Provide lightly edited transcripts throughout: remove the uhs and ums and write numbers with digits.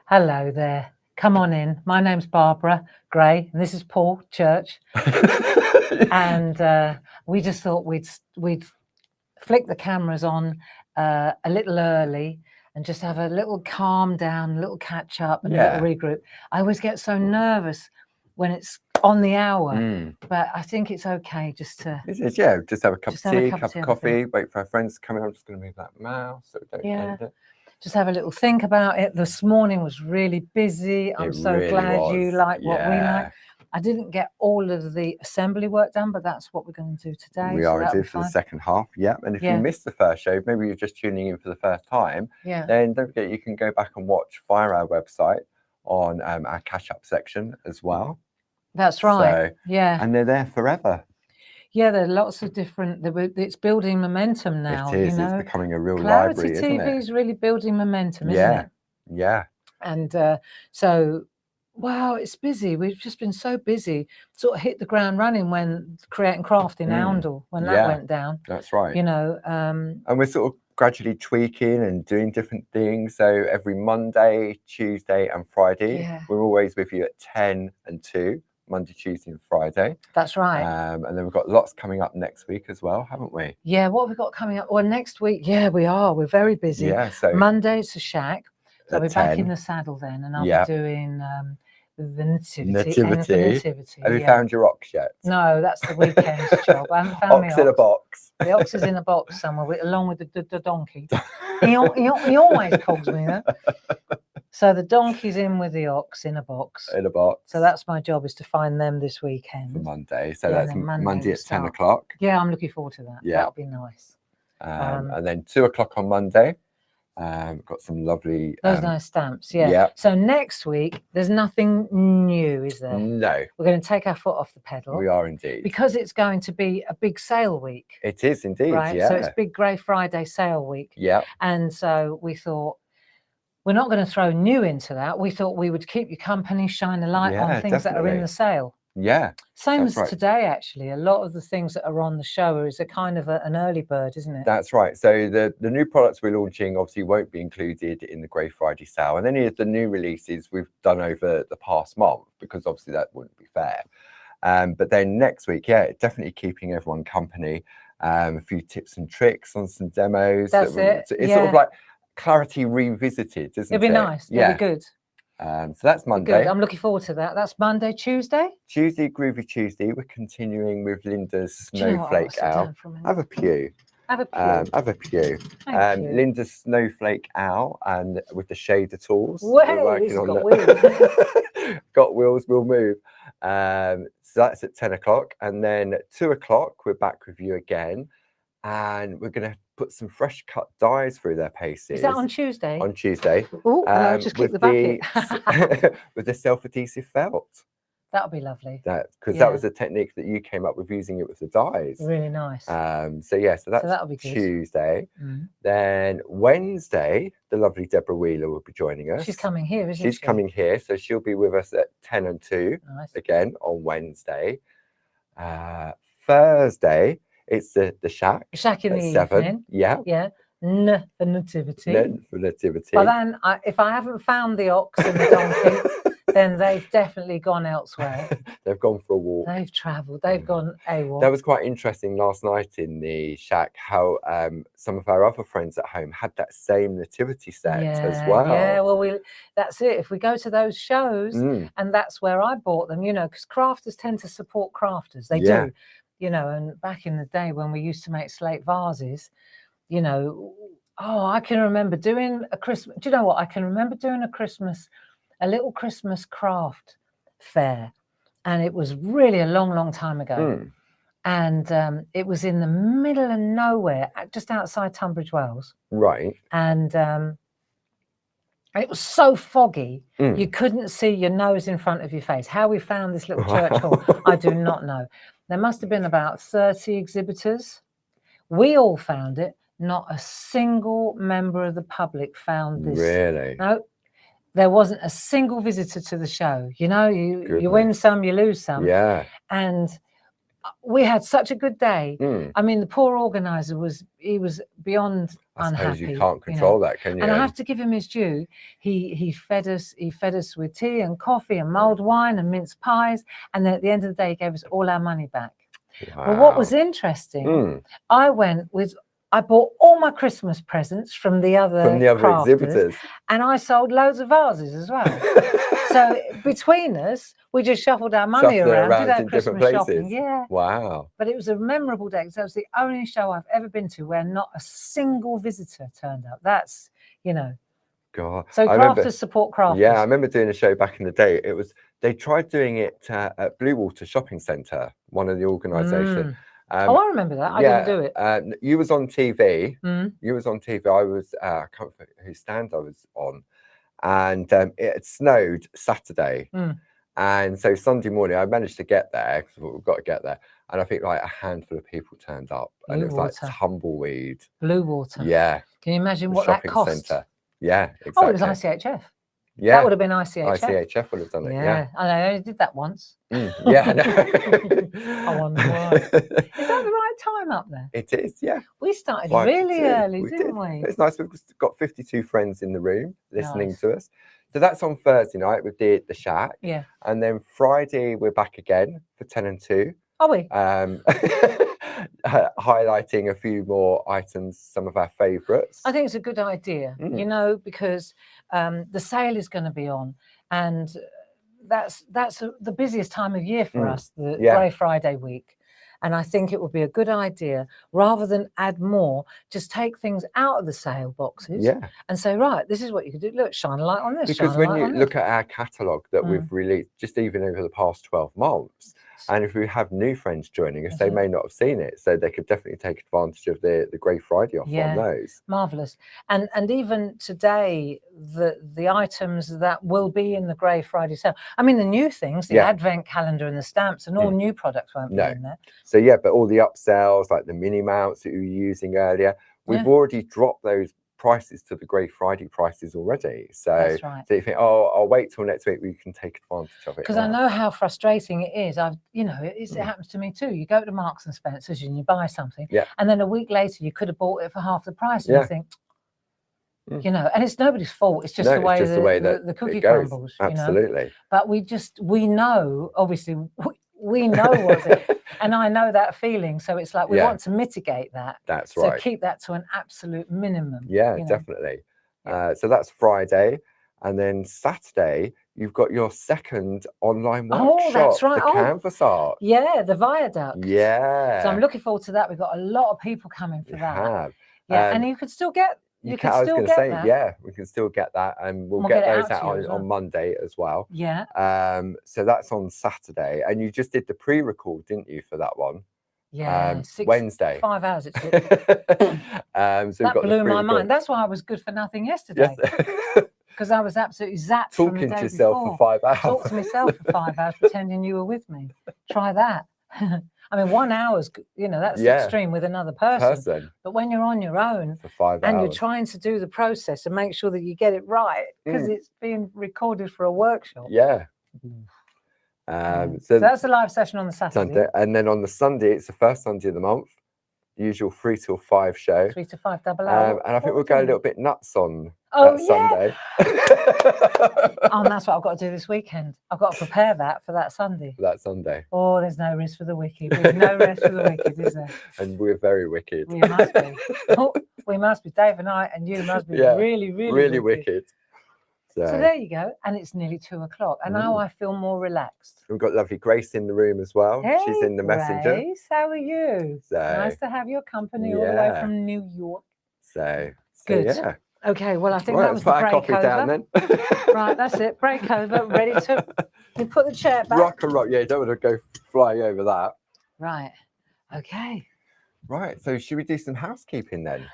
Hello there. Come on in. My name's Barbara Gray, and this is Paul Church. And we just thought we'd flick the cameras on a little early and just have a little calm down, a little catch up, and a little regroup. I always get so nervous when it's on the hour, but I think it's okay just to. Just have a cup of tea, cup of coffee, wait for our friends to come in. I'm just going to move that mouse so we don't end it. Just have a little think about it. This morning was really busy. I'm so glad you like what we like. I didn't get all of the assembly work done, but that's what we're going to do today. We are indeed for the second half. And if you missed the first show, maybe you're just tuning in for the first time, then don't forget you can go back and watch via our website on our catch up section as well. That's right. So, and they're there forever. Yeah, there are lots of different. It's building momentum now. It is. You know? It's becoming a real Clarity library, isn't it? TV is really building momentum, isn't it? Yeah. And so, wow, it's busy. We've just been so busy. Sort of hit the ground running when Create and Craft in Oundle, when that went down. That's right. You know, and we're sort of gradually tweaking and doing different things. So every Monday, Tuesday, and Friday, we're always with you at 10 and 2. Monday, Tuesday, and Friday. That's right. And then we've got lots coming up next week as well, haven't we? Yeah, what have we got coming up? Well, next week, we are. We're very busy. Yeah, so Monday's the Shack. So I'll be back in the saddle then, and I'll be doing the nativity. Have you found your ox yet? No, that's the weekend's job. I haven't found ox in a box. The ox is in a box somewhere, along with the donkey. He always calls me that. So the donkey's in with the ox in a box. In a box. So that's my job, is to find them this weekend. For Monday. So that's Monday at 10 o'clock. Yeah, I'm looking forward to that. Yeah. That'll be nice. And then 2 o'clock on Monday. Got some lovely... Those nice stamps, yeah. So next week, there's nothing new, is there? No. We're going to take our foot off the pedal. We are indeed. Because it's going to be a big sale week. It is indeed, right? So it's Big Grey Friday sale week. Yeah. And so we thought, we're not going to throw new into that. We thought we would keep you company, shine a light on things that are in the sale. Yeah. Same as today, actually. A lot of the things that are on the show is a kind of an early bird, isn't it? That's right. So the new products we're launching obviously won't be included in the Grey Friday sale. And any of the new releases we've done over the past month, because obviously that wouldn't be fair. But then next week, definitely keeping everyone company. A few tips and tricks on some demos. That's it. It's sort of like Clarity revisited, isn't it? It'll be nice. It'll be good. So that's Monday. Good. I'm looking forward to that. That's Monday, Tuesday. Tuesday, Groovy Tuesday. We're continuing with Linda's Snowflake Owl. Have a pew. Have a pew. Linda's Snowflake Owl, and with the shader tools. We're working on wheels. Got wheels, will move. So that's at 10 o'clock, and then 2 o'clock we're back with you again, and we're going to put some fresh cut dies through their paces. Is that on Tuesday? On Tuesday. Oh, I'll just keep the bucket. With the self-adhesive felt. That'll be lovely. Because that was a technique that you came up with, using it with the dies. Really nice. So that's that'll be good. Tuesday. Then Wednesday, the lovely Deborah Wheeler will be joining us. She's coming here, isn't she? She's coming here, so she'll be with us at 10 and 2 again on Wednesday. Thursday, it's the Shack. Shack in the 7. evening. Yeah. The nativity. For nativity. But then, if I haven't found the ox and the donkey, then they've definitely gone elsewhere. They've gone for a walk. They've travelled. They've gone AWOL. That was quite interesting last night in the Shack, how some of our other friends at home had that same nativity set as well. Yeah, well, that's it. If we go to those shows, and that's where I bought them, because crafters tend to support crafters. They do. And back in the day when we used to make slate vases, I can remember doing a Christmas. Do you know what? I can remember doing a little Christmas craft fair, and it was really a long, long time ago. And it was in the middle of nowhere, just outside Tunbridge Wells. Right. And it was so foggy, you couldn't see your nose in front of your face. How we found this little church hall, I do not know. There must have been about 30 exhibitors. We all found it. Not a single member of the public found this. Really? No, there wasn't a single visitor to the show. You win some, you lose some. Yeah. And we had such a good day. Mm. I mean, the poor organizer was beyond I unhappy. suppose you can't control that, can you? And I have to give him his due. He fed us with tea and coffee and mulled wine and mince pies. And then at the end of the day, he gave us all our money back. Wow. Well, what was interesting, I bought all my Christmas presents from the other exhibitors, and I sold loads of vases as well. So between us, we just shuffled our money around, did our Christmas shopping. Yeah. Wow. But it was a memorable day because that was the only show I've ever been to where not a single visitor turned up. That's, God. So crafters support crafters. Yeah, I remember doing a show back in the day. They tried doing it at Blue Water Shopping Centre, one of the organisations. I remember that. I didn't do it. You was on TV. You was on TV. I was, I can't remember whose stand I was on. And it had snowed Saturday. And so Sunday morning, I managed to get there because we've got to get there. And I think like a handful of people turned up. And it was like tumbleweed. Blue Water. Yeah. Can you imagine what that cost? Centre. Yeah, exactly. Oh, it was ICHF. Yeah. That would have been ICHF. ICHF would have done it. Yeah. I only did that once. Yeah, I know. I wonder why. Is that the right time up there? It is, yeah. We started really early, didn't we? It's nice. We've got 52 friends in the room listening to us. So that's on Thursday night with the Shack. Yeah. And then Friday, we're back again for 10 and 2. Are we? Highlighting a few more items, some of our favourites. I think it's a good idea, because the sale is going to be on, and that's the busiest time of year for us, the Grey Friday week. And I think it would be a good idea, rather than add more, just take things out of the sale boxes and say, right, this is what you can do. Look, shine a light on this. Because when you look at our catalogue that we've released, just even over the past 12 months, and if we have new friends joining us, they may not have seen it. So they could definitely take advantage of the Grey Friday offer on those. Marvellous. And even today, the items that will be in the Grey Friday sale, I mean, the new things, the Advent calendar and the stamps and all new products won't be in there. So yeah, but all the upsells, like the mini mounts that you were using earlier, we've already dropped those prices to the Grey Friday prices already. So, that's right. So you think, oh, I'll wait till next week, we can take advantage of it. Because I know how frustrating it is. It happens to me too. You go to Marks and Spencer's and you buy something, and then a week later you could have bought it for half the price, and you think, and it's nobody's fault. It's just the way that the cookie crumbles. Absolutely. But we know, obviously, we know what's it. And I know that feeling. So it's like we want to mitigate that. That's right. So keep that to an absolute minimum. Yeah, definitely. So that's Friday. And then Saturday, you've got your second online workshop. Oh, that's right. The canvas art. Yeah, the viaduct. Yeah. So I'm looking forward to that. We've got a lot of people coming for that. Yeah, and you can still get I was going to say, we can still get that, and we'll get those out on Monday as well. Yeah. So that's on Saturday, and you just did the pre-record, didn't you, for that one? Yeah. Wednesday. 5 hours it took. So that blew my mind. That's why I was good for nothing yesterday. Because I was absolutely zapped. Talking to yourself for 5 hours. Talk to myself for 5 hours, pretending you were with me. Try that. I mean, 1 hour's, that's extreme with another person. But when you're on your own for 5 hours and you're trying to do the process and make sure that you get it right, because it's being recorded for a workshop. Yeah. So that's a live session on the Saturday. And then on the Sunday, it's the first Sunday of the month, usual 3 till 5 show. 3 to 5 double hour. And I think we'll go a little bit nuts on that Sunday. And that's what I've got to do this weekend. I've got to prepare that for that Sunday. Oh, there's no rest for the wicked. There's no rest for the wicked, is there? And we're very wicked. We must be. We must be. Dave and I and you must be really wicked. So there you go. And it's nearly 2 o'clock. And now I feel more relaxed. We've got lovely Grace in the room as well. Hey, she's in the messenger. Grace, how are you? Nice to have your company all the way from New York. So good. Yeah. Okay, well, I think that was the break over. Down, then. Right, that's it. Break over. Ready to you put the chair back. Rock and rock. Yeah, you don't want to go flying over that. Right. Okay. Right. So should we do some housekeeping then?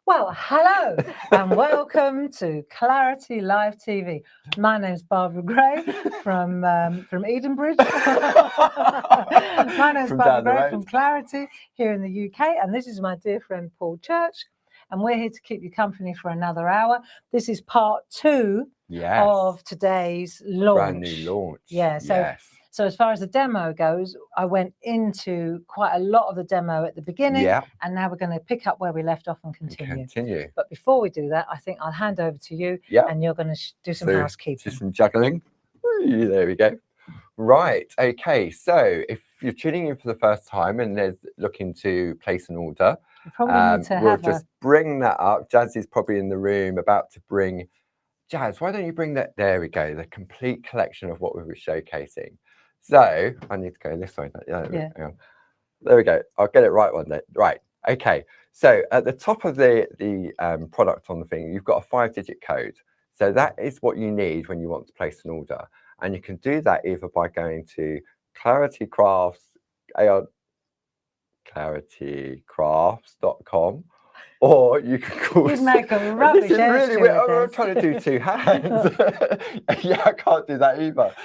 Well, hello and welcome to Clarity Live TV. My name's Barbara Gray from Edenbridge. My name's Barbara Gray from Clarity here in the UK, and this is my dear friend Paul Church, and we're here to keep you company for another hour. This is part 2 of today's launch. Brand new launch. Yeah. So as far as the demo goes, I went into quite a lot of the demo at the beginning, and now we're going to pick up where we left off and continue. But before we do that, I think I'll hand over to you, and you're going to do some housekeeping. Just some juggling. There we go. Right. Okay. So if you're tuning in for the first time and there's looking to place an order, you probably need to we'll just bring that up. Jazz is probably in the room about to bring. Jazz, why don't you bring that? There we go. The complete collection of what we were showcasing. So I need to go this way. Yeah. Hang on. There we go. I'll get it right one day. Right. Okay. So at the top of the product on the thing, you've got a 5-digit code. So that is what you need when you want to place an order. And you can do that either by going to claritycrafts.com, or you can call. You'd make a rubbish. This is really weird. I'm trying to do 2 hands. Yeah, I can't do that either.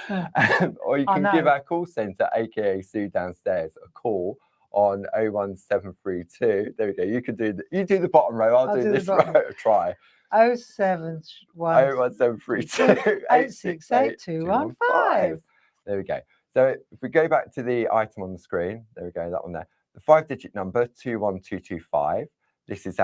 Or you can give our call centre, aka Sue downstairs, a call on 01732. There we go. You can do the bottom row. I'll do this row. Try. 01732 868 215. There we go. So if we go back to the item on the screen, there we go, that one there. The 5-digit number 21225. This is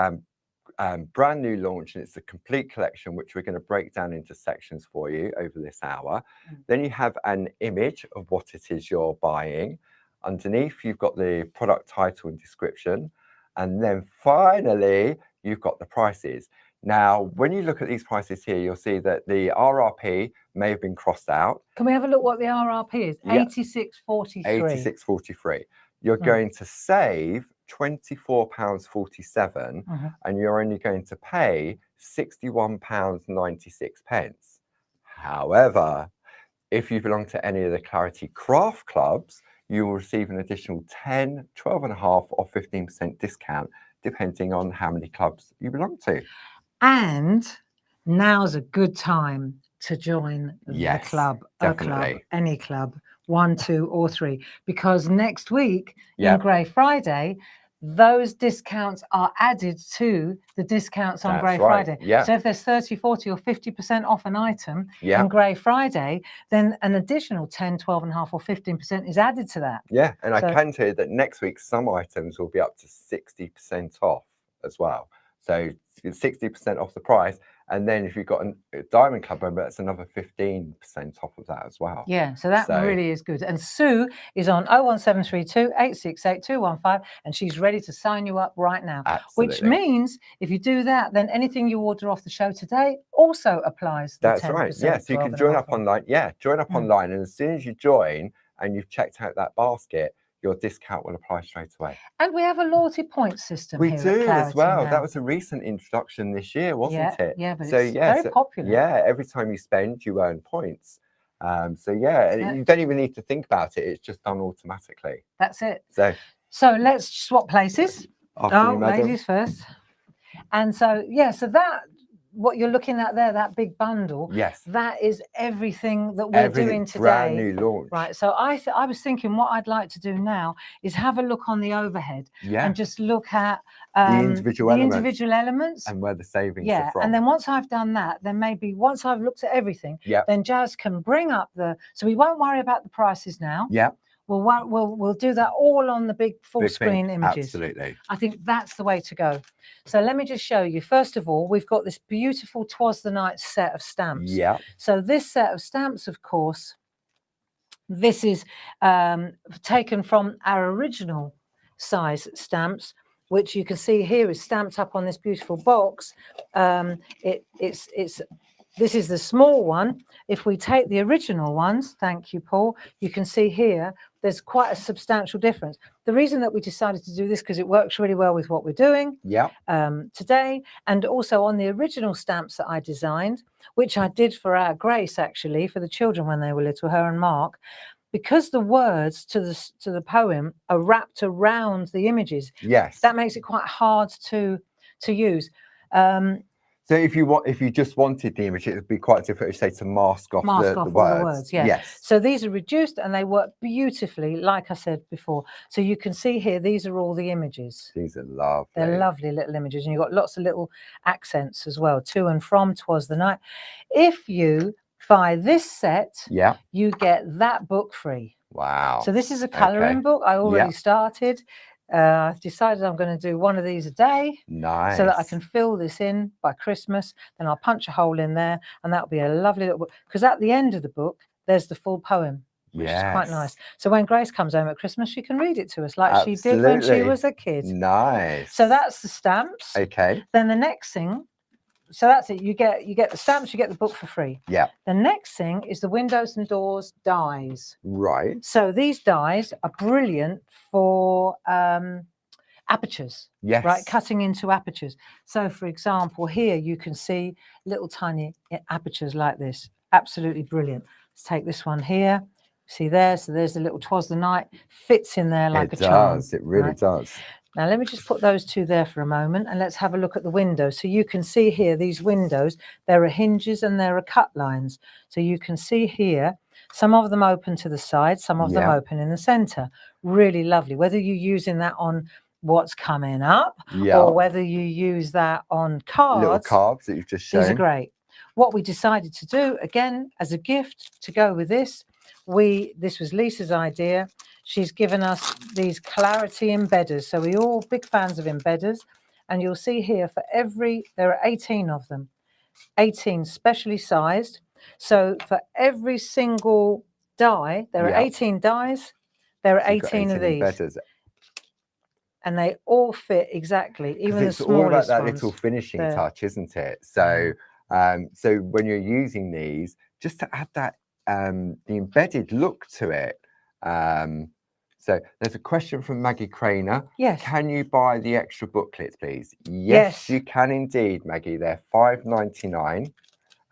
brand new launch, and it's a complete collection which we're going to break down into sections for you over this hour. Then you have an image of what it is you're buying. Underneath, you've got the product title and description, and then finally you've got the prices. Now, when you look at these prices here, you'll see that the RRP may have been crossed out. Can we have a look what the RRP is? £86.43. £86.43. You're going to save £24.47, and you're only going to pay £61.96. However, if you belong to any of the Clarity Craft clubs, you will receive an additional 10, 12.5 or 15% discount, depending on how many clubs you belong to. And now's a good time to join the club, definitely. a club, any club, 1, 2 or 3, because next week in Grey Friday, those discounts are added to the discounts on Grey Friday. So if there's 30, 40 or 50% off an item in Grey Friday, then an additional 10, 12.5 or 15% is added to that. Yeah, and I can tell you that next week some items will be up to 60% off as well. So 60% off the price, and then if you've got a Diamond Club member, that's another 15% off of that as well. Yeah, so that really is good. And Sue is on 01732 868 215, and she's ready to sign you up right now. Absolutely. Which means if you do that, then anything you order off the show today also applies. That's right. Yeah, so you can join up online. Yeah, join up online, and as soon as you join and you've checked out that basket, your discount will apply straight away. And we have a loyalty point system. We do as well. That was a recent introduction this year, wasn't it? Yeah, but it's very popular. Yeah, every time you spend, you earn points. So you don't even need to think about it. It's just done automatically. That's it. So let's swap places. Ladies first. And so that what you're looking at there, that big bundle, that is everything that we're doing today. Brand new launch. Right. So I was thinking what I'd like to do now is have a look on the overhead and just look at the individual elements and where the savings are from. And then once I've done that, then maybe once I've looked at everything, then Jazz can bring up so we won't worry about the prices now. We'll do that all on the big full screen images. Absolutely. I think that's the way to go. So let me just show you. First of all, we've got this beautiful Twas the Night set of stamps. So this set of stamps, of course, this is taken from our original size stamps, which you can see here is stamped up on this beautiful box. This is the small one. If we take the original ones, thank you, Paul, you can see here, there's quite a substantial difference. The reason that we decided to do this, because it works really well with what we're doing today, and also on the original stamps that I designed, which I did for our Grace, actually, for the children when they were little, her and Mark, because the words to the poem are wrapped around the images. That makes it quite hard to use. So if you just wanted the image, it would be quite difficult, say, to mask off the words. Yes. So these are reduced and they work beautifully, like I said before. So you can see here, these are all the images. These are lovely. They're lovely little images, and you've got lots of little accents as well, to and from Twas the Night. If you buy this set, you get that book free. Wow. So this is a colouring book. I already started. I've decided I'm going to do one of these a day. Nice. So that I can fill this in by Christmas. Then I'll punch a hole in there, and that'll be a lovely little book. Because at the end of the book, there's the full poem, which is quite nice. So when Grace comes home at Christmas, she can read it to us like she did when she was a kid. Nice. So that's the stamps. Okay. Then the next thing, so that's it. You get the stamps, you get the book for free. Yeah. The next thing is the windows and doors dies. Right. So these dies are brilliant for apertures. Yes. Right, cutting into apertures. So for example, here you can see little tiny apertures like this. Absolutely brilliant. Let's take this one here. See there, so there's the little Twas the Night, fits in there like a charm. It really does. Now let me just put those two there for a moment, and let's have a look at the windows. So you can see here, these windows, there are hinges and there are cut lines. So you can see here, some of them open to the side, some of them open in the center. Really lovely. Whether you're using that on what's coming up, or whether you use that on cards, little cards that you've just shown. These are great. What we decided to do, again, as a gift to go with this, this was Lisa's idea. She's given us these clarity embedders. So we're all big fans of embedders, and you'll see here there are 18 of them, 18 specially sized. So for every single die, there are 18 dies, there are 18 of these. Embedders. And they all fit exactly, even the smallest ones. It's all about that little finishing touch, isn't it? So, so when you're using these, just to add that the embedded look to it. So there's a question from Maggie Craner. Yes. Can you buy the extra booklets, please? Yes, you can indeed, Maggie. They're $5.99,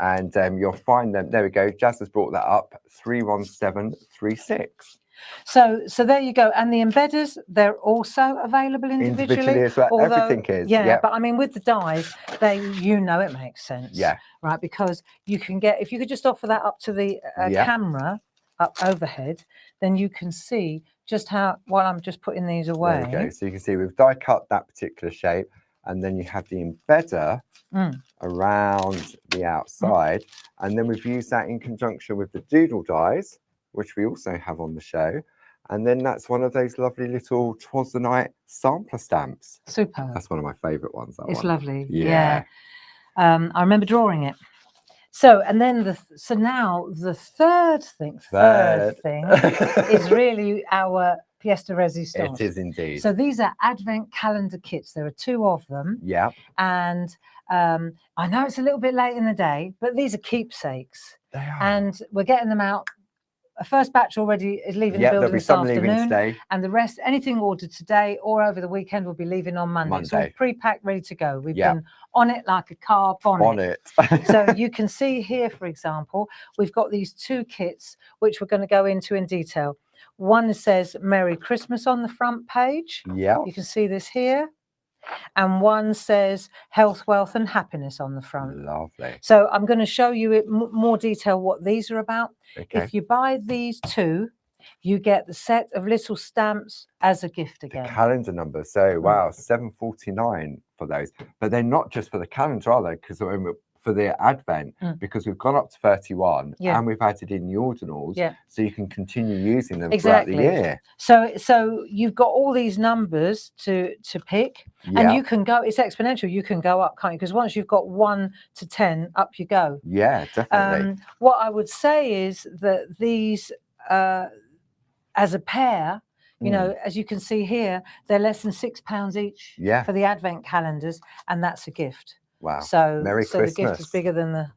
and you'll find them. There we go. Jazz has brought that up. 31736. So there you go. And the embedders, they're also available individually as well. Although, everything is. Yeah, but I mean, with the dies, it makes sense. Yeah. Right, because you can get, if you could just offer that up to the camera, up overhead, then you can see just how, while I'm just putting these away. There you go. So you can see we've die cut that particular shape, and then you have the embedder around the outside, and then we've used that in conjunction with the doodle dies, which we also have on the show. And then that's one of those lovely little Twas the Night sampler stamps. Super. That's one of my favourite ones. It's lovely. Yeah. I remember drawing it. So, and then now the third thing is really our pièce de résistance. It is indeed. So these are advent calendar kits. There are 2 of them. Yeah. And I know it's a little bit late in the day, but these are keepsakes. They are. And we're getting them out. A first batch already is leaving the building this afternoon, and the rest, anything ordered today or over the weekend, will be leaving on Monday. It's all pre-packed, ready to go. We've been on it like a car bonnet. So you can see here, for example, we've got these 2 kits, which we're going to go into in detail. One says Merry Christmas on the front page. Yeah. You can see this here. And one says health, wealth and happiness on the front. Lovely. So I'm going to show you in more detail what these are about. Okay. If you buy these 2, you get the set of little stamps as a gift again. The calendar number. So wow, $7.49 for those. But they're not just for the calendar, are they? Because for the Advent, because we've gone up to 31 and we've added in the ordinals, so you can continue using them throughout the year. So you've got all these numbers to pick, and you can go, it's exponential, you can go up, can't you? Because once you've got 1 to 10, up you go. Yeah, definitely. What I would say is that these, as a pair, you know, as you can see here, they're less than £6 each for the Advent calendars, and that's a gift. Wow. So Merry Christmas. The gift is bigger than the,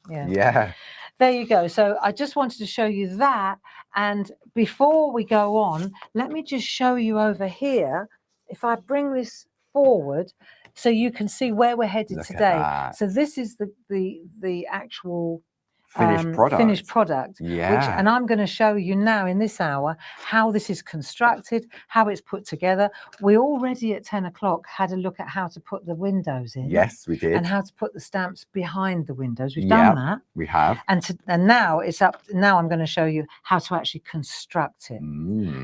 Yeah. There you go. So I just wanted to show you that. And before we go on, let me just show you over here. If I bring this forward, so you can see where we're headed today. So this is the actual finished product. Yeah. And I'm going to show you now in this hour how this is constructed, how it's put together. We already at 10 o'clock had a look at how to put the windows in. Yes, we did. And how to put the stamps behind the windows. We've done that. We have. And now it's up. Now I'm going to show you how to actually construct it.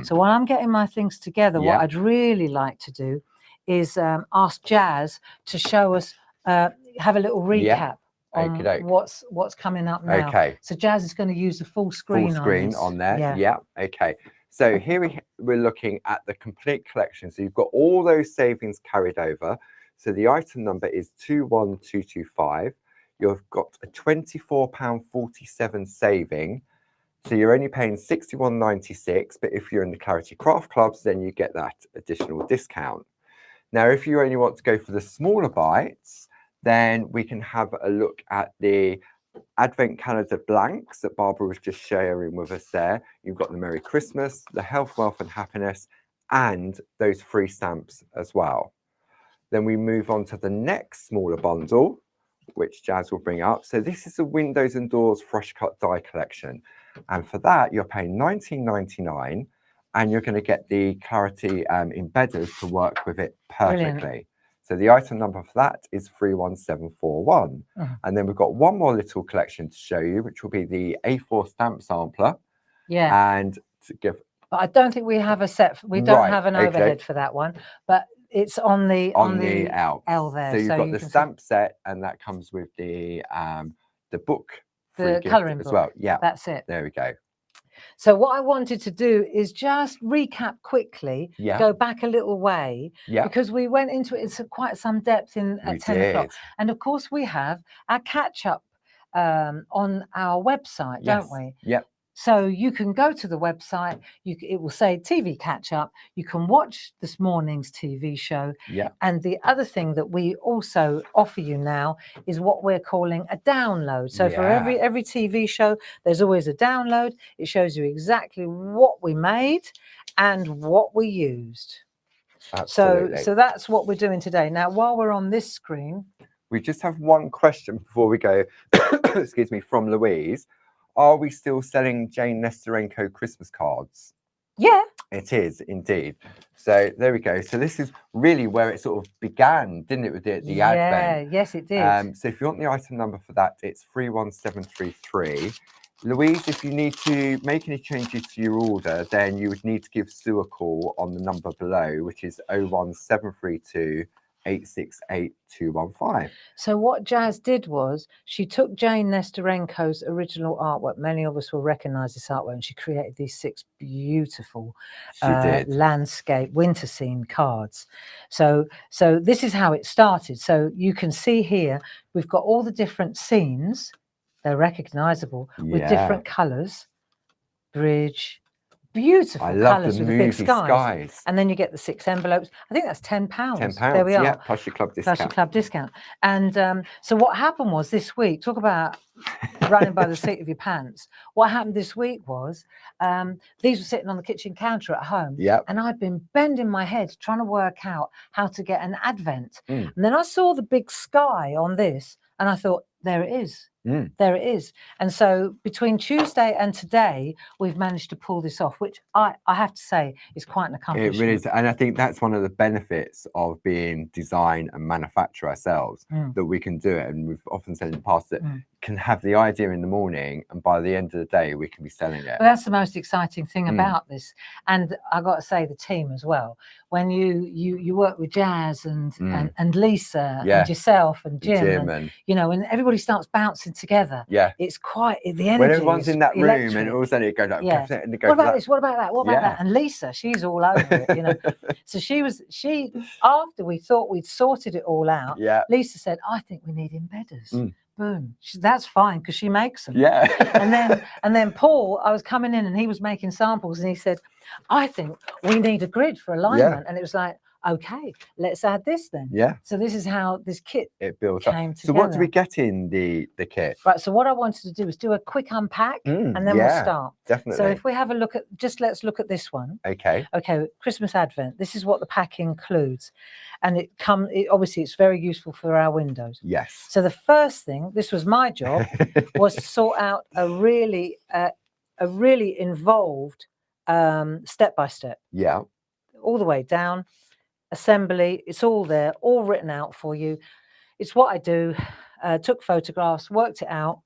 So while I'm getting my things together, what I'd really like to do is ask Jazz to show us, have a little recap. On what's coming up now. Okay. So Jazz is going to use the full screen on there. Yeah. Okay. So here we're looking at the complete collection. So you've got all those savings carried over. So the item number is 21225. You've got a £24.47 saving. So you're only paying £61.96, but if you're in the Clarity Craft Clubs, then you get that additional discount. Now, if you only want to go for the smaller bites, then we can have a look at the Advent calendar blanks that Barbara was just sharing with us there. You've got the Merry Christmas, the Health, Wealth and Happiness, and those free stamps as well. Then we move on to the next smaller bundle, which Jazz will bring up. So this is the Windows and Doors Fresh Cut Die Collection. And for that, you're paying £19.99, and you're going to get the Clarity embedders to work with it perfectly. Brilliant. So the item number for that is 31741. And then we've got one more little collection to show you, which will be the A4 stamp sampler. Yeah. And to give... But I don't think we have a set. We don't have an overhead for that one. But it's on the L there. So you've got the stamp set, and that comes with the book, the colouring book as well. Yeah, that's it. There we go. So what I wanted to do is just recap quickly, go back a little way, because we went into it in quite some depth at 10 o'clock. And of course we have our catch up on our website, don't we? Yep. So you can go to the website, it will say TV catch up, you can watch this morning's TV show. And the other thing that we also offer you now is what we're calling a download. So for every TV show, there's always a download. It shows you exactly what we made and what we used. Absolutely. So that's what we're doing today. Now, while we're on this screen, we just have one question before we go, excuse me, from Louise. Are we still selling Jane Nesterenko Christmas cards? Yeah. It is indeed. So there we go. So this is really where it sort of began, didn't it, with the Advent? Yes, it did. So if you want the item number for that, it's 31733. Louise, if you need to make any changes to your order, then you would need to give Sue a call on the number below, which is 01732 868 215. So what Jazz did was she took Jane Nesterenko's original artwork. Many of us will recognize this artwork, and she created these 6 beautiful landscape winter scene cards. So this is how it started. So you can see here we've got all the different scenes. They're recognizable with different colors. Bridge, beautiful colours with the big skies. And then you get the 6 envelopes. I think that's £10. £10. There we are. Yeah, plus your club discount. Plus your club discount. And so what happened was this week, talk about running by the seat of your pants. What happened this week was these were sitting on the kitchen counter at home. And I'd been bending my head trying to work out how to get an Advent. And then I saw the big sky on this and I thought, there it is. There it is. And so between Tuesday and today, we've managed to pull this off, which I have to say is quite an accomplishment. It really is. And I think that's one of the benefits of being design and manufacture ourselves, that we can do it. And we've often said in the past that can have the idea in the morning, and by the end of the day, we can be selling it. Well, that's the most exciting thing about this. And I've got to say the team as well. When you work with Jazz and Lisa and yourself and Jim and you know, when everybody starts bouncing together, it's quite the energy. When everyone's in that room and all of a sudden it goes like, and it goes, what about this? What about that? What about that? And Lisa, she's all over it, you know. So she after we thought we'd sorted it all out, Lisa said, I think we need embedders. Boom. That's fine because she makes them. And then Paul, I was coming in and he was making samples and he said, I think we need a grid for alignment. And it was like, okay, let's add this then. So this is how this kit built came together. So what do we get in the kit? Right. So what I wanted to do is do a quick unpack and then we'll start. Definitely. So if we have a look at, let's look at this one. Okay. Christmas Advent. This is what the pack includes. And obviously it's very useful for our windows. Yes. So the first thing, this was my job, was to sort out a really involved step-by-step. All the way down. Assembly, it's all there, all written out for you. It's what I do. Took photographs, worked it out.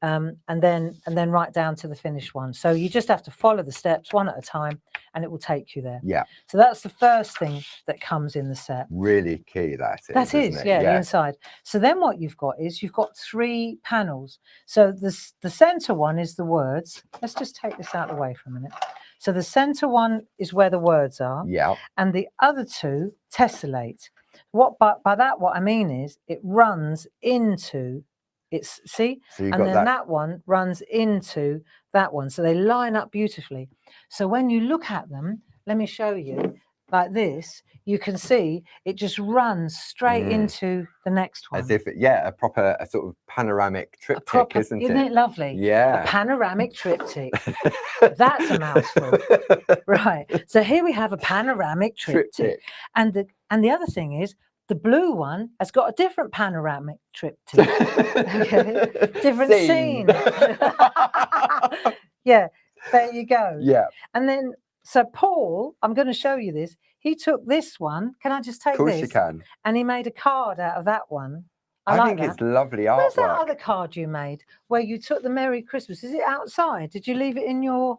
and then right down to the finished one. So you just have to follow the steps one at a time, and it will take you there. Yeah. So that's the first thing that comes in the set. Really key, that is. That is, isn't it? yeah, the inside. So then what you've got is you've got 3 panels. So the center one is the words. Let's just take this out of the way for a minute. So the center one is where the words are. Yeah. And the other 2 tessellate. By that, what I mean is it runs into it's, see? So you've and got then that one runs into that one. So they line up beautifully. So when you look at them, let me show you, like this, you can see it just runs straight into the next one. As if, a proper sort of panoramic triptych, isn't it? Isn't it lovely? Yeah. A panoramic triptych. That's a mouthful. Right. So here we have a panoramic triptych. And the other thing is, the blue one has got a different panoramic triptych. Okay. Different scene. Yeah, there you go. Yeah. And then, so Paul, I'm going to show you this. He took this one. Can I just take this? Of course you can. And he made a card out of that one. I like think it's lovely artwork. Where's that other card you made where you took the Merry Christmas? Is it outside? Did you leave it in your...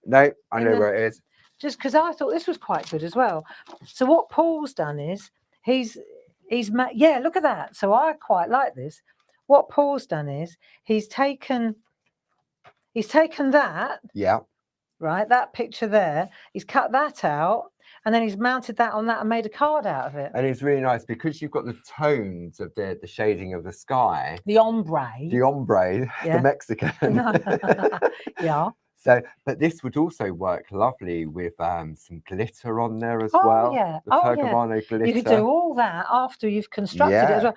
No, I know where it is. Just because I thought this was quite good as well. So what Paul's done is he's made, yeah, look at that. So I quite like this. What Paul's done is he's taken that. Yeah. Right, that picture there. He's cut that out, and then he's mounted that on that and made a card out of it. And it's really nice because you've got the tones of the shading of the sky. The ombre. The Mexican. Yeah. So, but this would also work lovely with some glitter on there as Oh, well. yeah. The Pergamano glitter. You could do all that after you've constructed it as well.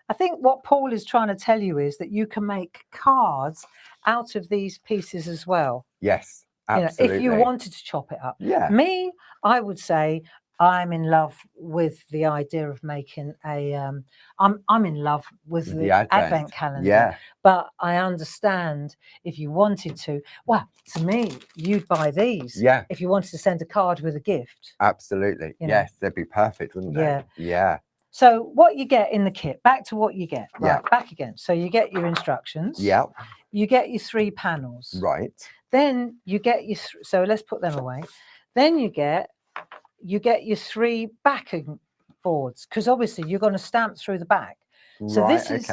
I think what Paul is trying to tell you is that you can make cards out of these pieces as well. Yes, absolutely. If you wanted to chop it up. Yeah. Me, I would say I'm in love with the idea of making a I'm in love with the Advent calendar. Yeah. But I understand if you wanted to, well, to me, you'd buy these. Yeah. If you wanted to send a card with a gift. Absolutely. Yes, they'd be perfect, wouldn't they? Yeah. Yeah. So what you get in the kit, back to what you get. Right, back again. So you get your instructions. Yeah. You get your 3 panels. Right. Then you get your, so let's put them away. Then you get your 3 backing boards, because obviously you're going to stamp through the back. So right, this is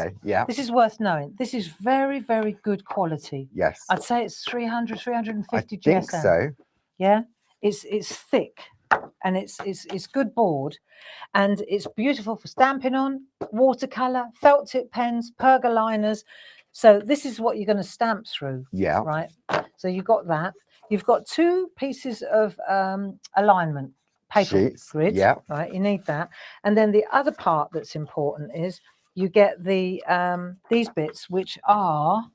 this is worth knowing. This is very, very good quality. Yes. I'd say it's 300, 350 GSM. I think so. Yeah. It's thick. And it's good board, and it's beautiful for stamping on, watercolor, felt tip pens, pergoliners. So this is what you're going to stamp through. Yeah. Right. So you've got that. You've got 2 pieces of alignment paper grid. Yeah. Right. You need that. And then the other part that's important is you get the these bits, which are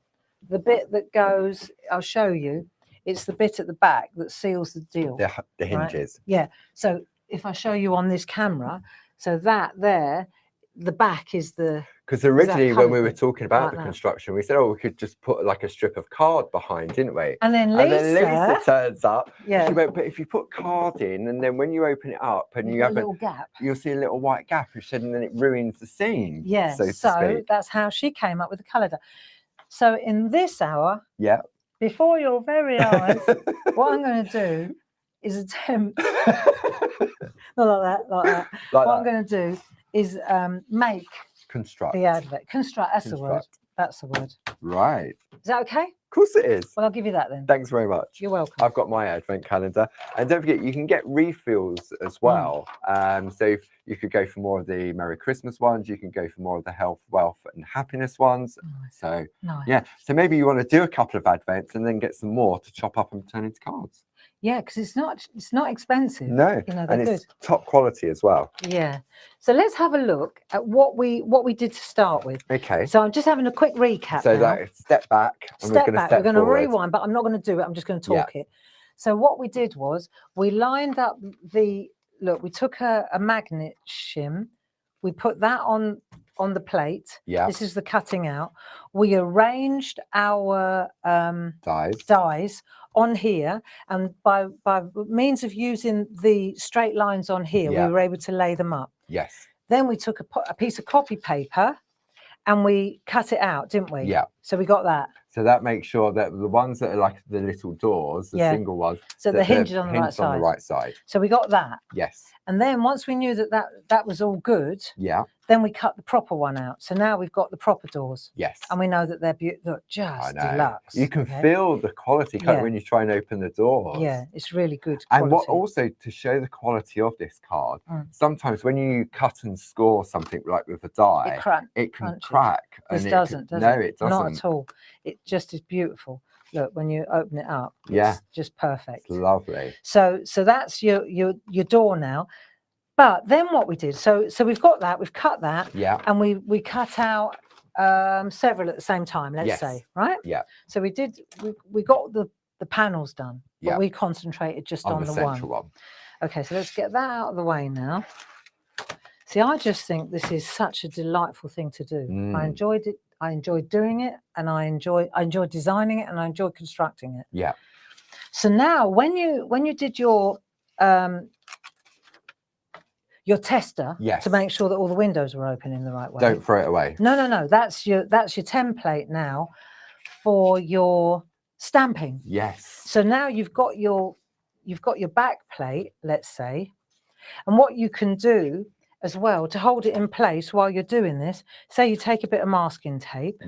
the bit that goes. I'll show you. It's the bit at the back that seals the deal. The hinges. Right? Yeah. So if I show you on this camera, so that there, the back is the... Because originally when we were talking about the construction, we said, oh, we could just put like a strip of card behind, didn't we? And then Lisa turns up. Yeah. She went, but if you put card in, and then when you open it up and you have a little gap, you'll see a little white gap. And she said, and then it ruins the scene. Yeah. So that's how she came up with the calendar. So in this hour... Yeah. Before your very eyes, what I'm going to do is attempt, not like that. What I'm going to do is construct the advert. Construct. That's the word. That's the word. Right. Is that okay? Of course it is. Well, I'll give you that then. Thanks very much. You're welcome. I've got my advent calendar, and don't forget you can get refills as well. So you could go for more of the Merry Christmas ones. You can go for more of the health, wealth, and happiness ones. Nice. So nice. Yeah. So maybe you want to do a couple of advents and then get some more to chop up and turn into cards. Yeah, because it's not expensive. No, and it's top quality as well. Yeah. So let's have a look at what we did to start with. Okay. So I'm just having a quick recap. So now. that step back. And step back. We're going to forward. rewind, but I'm not going to do it. I'm just going to talk it. So what we did was we lined up we took a magnet shim, we put that on the plate. Yeah. This is the cutting out. We arranged our dies on here, and by means of using the straight lines on here, we were able to lay them up. Yes. Then we took a piece of copy paper, and we cut it out, didn't we? Yeah. So we got that. So that makes sure that the ones that are like the little doors, the single ones, so that the hinge is on the right side. So we got that. Yes. And then once we knew that was all good, then we cut the proper one out. So now we've got the proper doors. Yes. And we know that they're beautiful, just deluxe. You can feel the quality when you try and open the doors. Yeah, it's really good quality. And what also, to show the quality of this card, sometimes when you cut and score something like with a die, it can crack. This doesn't, does it? No, it doesn't. Not at all. It just is beautiful. Look, when you open it up, it's just perfect. It's lovely. So that's your door now. But then what we did, so we've got that, we've cut that, and we cut out several at the same time, let's say, right? Yeah. So we got the panels done, but we concentrated just on the central one. Okay, so let's get that out of the way now. See, I just think this is such a delightful thing to do. I enjoyed it. I enjoyed doing it, and I enjoyed designing it, and I enjoyed constructing it. Yeah. So now, when you did your tester to make sure that all the windows were open in the right way. Don't throw it away. No. That's your template now for your stamping. Yes. So now you've got your back plate, let's say, and what you can do as well to hold it in place while you're doing this, say you take a bit of masking tape,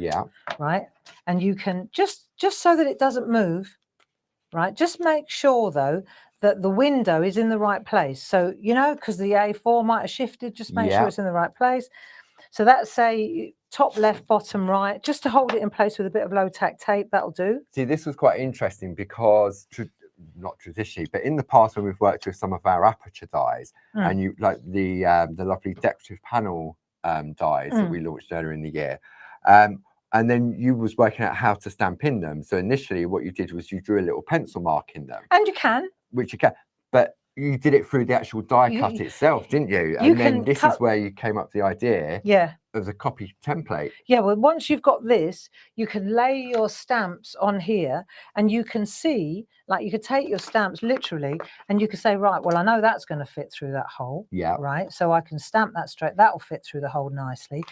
right, and you can just so that it doesn't move, right, just make sure though that the window is in the right place. So because the A4 might have shifted, just make sure it's in the right place. So that's say top left, bottom right, just to hold it in place with a bit of low tack tape. That'll do. See, this was quite interesting because not traditionally, but in the past when we've worked with some of our aperture dies, and you like the lovely decorative panel dies that we launched earlier in the year, and then you was working out how to stamp in them. So initially, what you did was you drew a little pencil mark in them, and you can, but you did it through the actual die cut itself, didn't you? And then this is where you came up with the idea of the copy template. Yeah, well, once you've got this, you can lay your stamps on here, and you can see, like, you could take your stamps literally, and you could say, right, well, I know that's going to fit through that hole. Yeah. Right. So I can stamp that straight. That will fit through the hole nicely.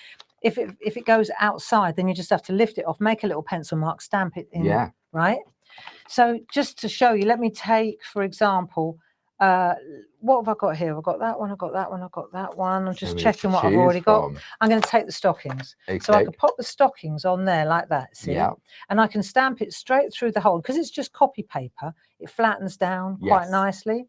If it goes outside, then you just have to lift it off, make a little pencil mark, stamp it in. Yeah. Right. So just to show you, let me take, for example, what have I got here? I've got that one, I've got that one, I've got that one. I'm just checking what I've already got. I'm going to take the stockings. Okay. So I can pop the stockings on there like that, see? Yeah. And I can stamp it straight through the hole because it's just copy paper. It flattens down quite nicely.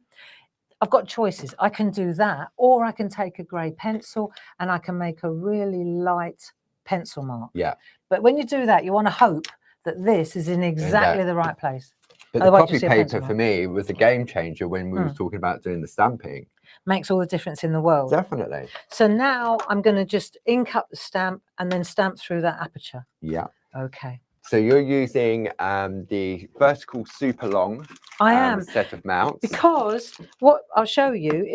I've got choices. I can do that, or I can take a grey pencil and I can make a really light pencil mark. Yeah. But when you do that, you want to hope that this is in exactly the right place. But the copy paper for me was a game changer when we were talking about doing the stamping. Makes all the difference in the world. Definitely. So now I'm going to just ink up the stamp and then stamp through that aperture. Yeah. Okay. So you're using the vertical super long set of mounts. Because what I'll show you,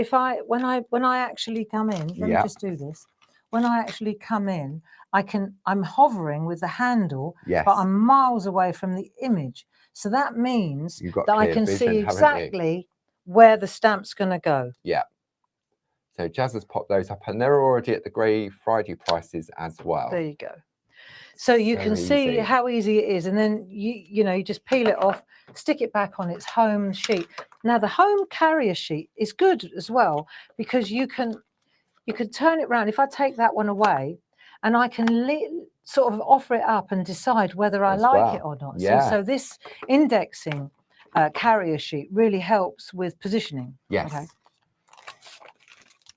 when I actually come in, let me just do this. When I actually come in, I'm hovering with the handle, but I'm miles away from the image. So that means that I can see exactly where the stamp's going to go. Yeah. So Jazz has popped those up, and they're already at the Grey Friday prices as well. There you go. So you can see how easy it is, and then you just peel it off, stick it back on its home sheet. Now the home carrier sheet is good as well because you can turn it around. If I take that one away, and I can sort of offer it up and decide whether I like it or not. Yeah. So this indexing carrier sheet really helps with positioning. Yes. Okay.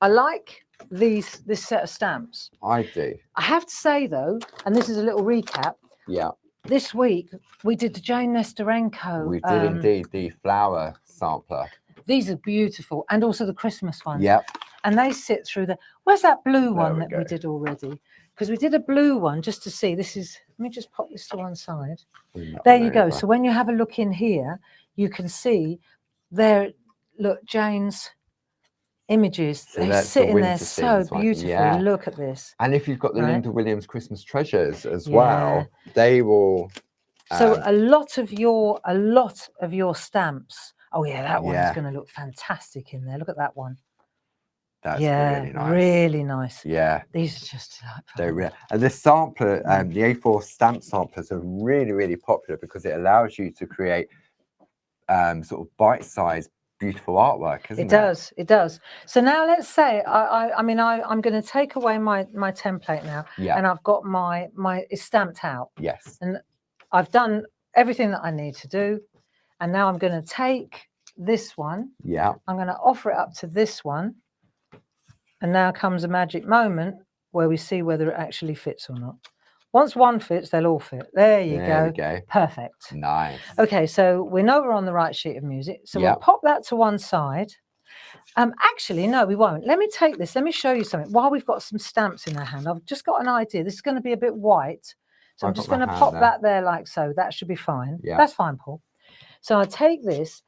I like this set of stamps. I do. I have to say though, and this is a little recap. Yeah. This week we did the Jane Nesterenko. We did indeed the flower sampler. These are beautiful, and also the Christmas ones. Yep. And they sit through the. Where's that blue one that we did already? Because we did a blue one just to see. This is. Let me just pop this to one side. There you go. So when you have a look in here, you can see there. Look, Jane's images. They sit in there so beautifully. Yeah. Look at this. And if you've got the Linda Williams Christmas treasures as well, they will. So a lot of your stamps. Oh yeah, that one is going to look fantastic in there. Look at that one. That's Yeah, really nice. really nice. Yeah. These are just delightful. They're real. And the sampler, the A4 stamp samplers are really, really popular because it allows you to create sort of bite-sized, beautiful artwork, isn't it? It does. So now let's say I'm going to take away my template now, and I've got my it's stamped out. Yes. And I've done everything that I need to do, and now I'm going to take this one. Yeah. I'm going to offer it up to this one, and now comes a magic moment where we see whether it actually fits or not. Once one fits, they'll all fit. There you go. Perfect. Nice. Okay, so we know we're on the right sheet of music. So we'll pop that to one side. Actually, no, we won't. Let me take this. Let me show you something. While we've got some stamps in our hand, I've just got an idea. This is going to be a bit white. So I'm just going to pop that there like so. That should be fine. Yeah. That's fine, Paul. So I take this.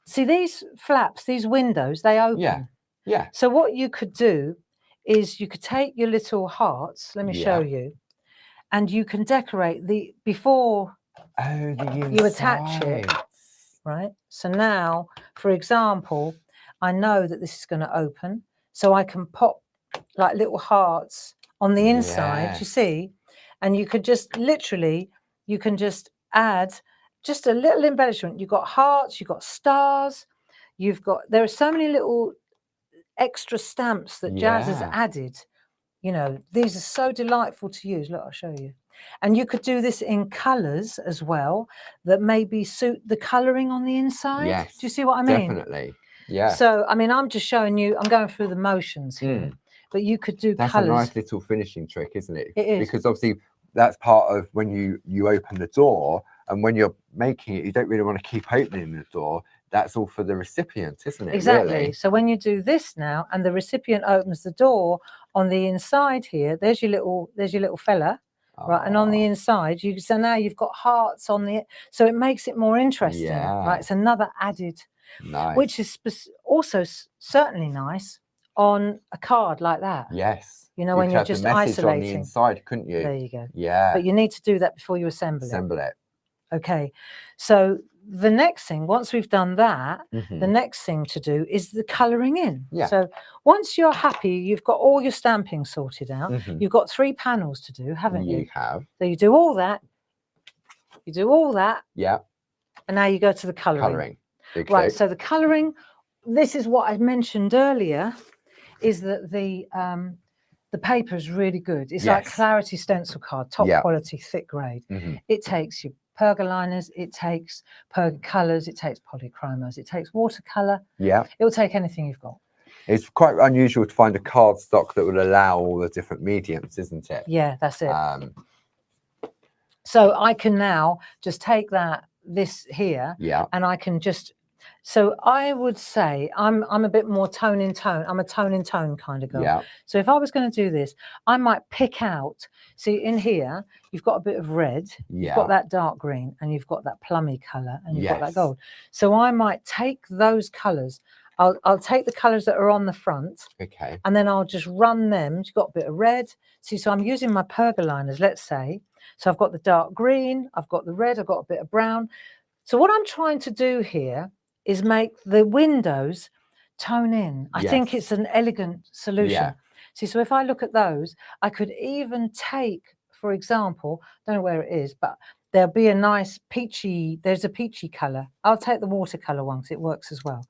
See these flaps, these windows, they open. Yeah. Yeah. So what you could do is you could take your little hearts. Let me show you. And you can decorate before you attach it, right? So now, for example, I know that this is going to open, so I can pop like little hearts on the inside, you see, and you could just literally, you can just add just a little embellishment. You've got hearts, you've got stars, there are so many little extra stamps that Jazz has added. You know, these are so delightful to use. Look, I'll show you. And you could do this in colours as well that maybe suit the colouring on the inside. Yes. Do you see what I mean? Definitely. Yeah. So, I mean, I'm just showing you, I'm going through the motions here, but you could do colours. That's a nice little finishing trick, isn't it? It is. Because obviously that's part of when you open the door, and when you're making it, you don't really want to keep opening the door. That's all for the recipient, isn't it? Exactly. Really? So when you do this now, and the recipient opens the door on the inside here, there's your little fella, right? And on the inside, so now you've got hearts on the, so it makes it more interesting, right? It's another added, which is also certainly nice on a card like that. Yes. You know, when you're just isolating. On the inside, couldn't you? There you go. Yeah. But you need to do that before you assemble it. Okay. So the next thing, once we've done that, the next thing to do is the colouring in. Yeah. So once you're happy, you've got all your stamping sorted out. You've got 3 panels to do, haven't you? You have. So you do all that. You do all that. Yeah. And now you go to the colouring. Right. So the colouring, this is what I mentioned earlier, is that the paper is really good. It's like Clarity stencil card, top quality, thick grade. It takes your pergoliners, it takes colours, it takes polychromos, it takes watercolour. Yeah. It will take anything you've got. It's quite unusual to find a cardstock that would allow all the different mediums, isn't it? Yeah, that's it. So I can now just take this here, and I can just, so I would say I'm a bit more tone in tone. I'm a tone in tone kind of girl. Yeah. So if I was going to do this, I might pick out, see in here, you've got a bit of red, you've got that dark green, and you've got that plummy colour, and you've got that gold. So I might take those colours. I'll take the colours that are on the front, and then I'll just run them. You've got a bit of red. See, so I'm using my pergoliners, let's say. So I've got the dark green, I've got the red, I've got a bit of brown. So what I'm trying to do here is make the windows tone in. I think it's an elegant solution. See, so if I look at those, I could even take, for example, don't know where it is, but there'll be a nice peachy, there's a peachy colour. I'll take the watercolour one because it works as well.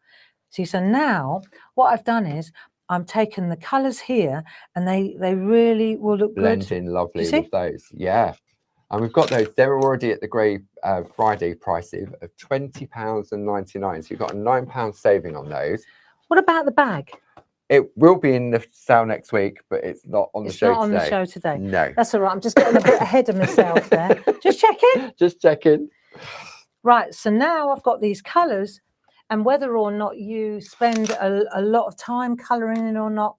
See, so now what I've done is I'm taking the colours here, and they really will look blend in lovely with those. Yeah. And we've got those. They're already at the Grey Friday price of £20.99. So you've got a £9 saving on those. What about the bag? It will be in the sale next week, but it's not on the show today. It's not on the show today. No. That's all right. I'm just getting a bit ahead of myself there. Just checking. Just checking. Right. So now I've got these colours, and whether or not you spend a lot of time colouring in or not,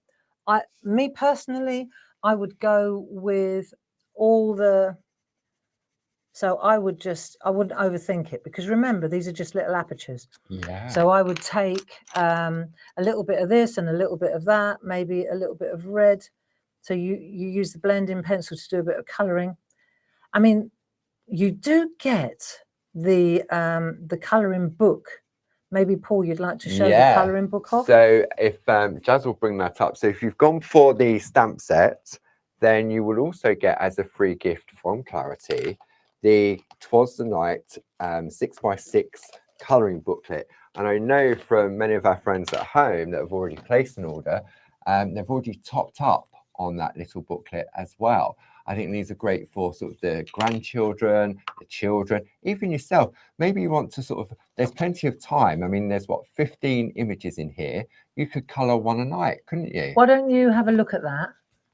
me personally, I would go with all the... So I wouldn't overthink it, because remember, these are just little apertures. Yeah. So I would take a little bit of this and a little bit of that, maybe a little bit of red. So you use the blending pencil to do a bit of colouring. I mean, you do get the colouring book Maybe Paul, you'd like to show the Yeah. colouring book off? So if Jazz will bring that up. So if you've gone for the stamp set, then you will also get as a free gift from Clarity the Twas the Night 6x6 colouring booklet. And I know from many of our friends at home that have already placed an order, they've already topped up on that little booklet as well. I think these are great for sort of the grandchildren, the children, even yourself. Maybe you want to sort of, there's plenty of time. I mean, there's what, 15 images in here. You could colour one a night, couldn't you? Why don't you have a look at that?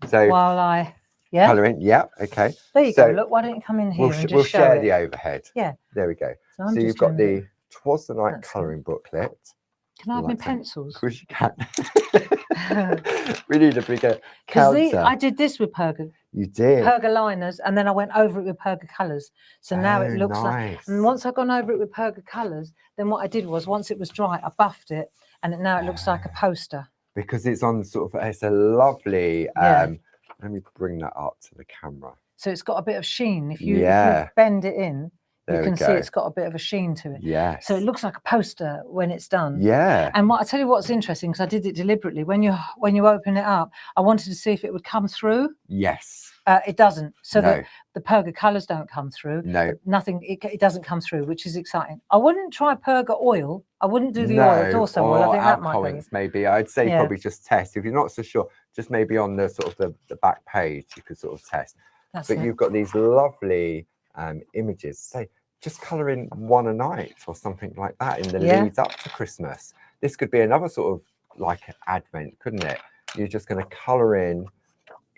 So while I, yeah? Colouring, yeah, okay. There you go. Look, why don't you come in here and just we'll show share it? the overhead. Yeah. There we go. So, I'm So just you've got doing the Twas the Night That's colouring booklet. Can I have my Like that. pencils? Of course you can. We need a bigger Because counter. I did this with Perga You did. liners, and then I went over it with Perga colours. So now it looks like, and once I've gone over it with Perga colours, then what I did was, once it was dry, I buffed it, and now it looks like a poster. Because it's on sort of, it's a lovely, let me bring that up to the camera. So it's got a bit of sheen. If you bend it in, you can see it's got a bit of a sheen to it. Yeah. So it looks like a poster when it's done. Yeah. And I tell you what's interesting, because I did it deliberately. When you open it up, I wanted to see if it would come through. Yes. It doesn't. So No. the Perga colours don't come through. No. Nothing. It doesn't come through, which is exciting. I wouldn't try Perga oil. I wouldn't do the oil. Dorso oil. I think that might alcohol go. inks, maybe. I'd say probably just test. If you're not so sure, just maybe on the sort of the back page, you could sort of test. That's but it. You've got these lovely images. Say, just colour in one a night or something like that in the leads up to Christmas. This could be another sort of like an Advent, couldn't it? You're just going to colour in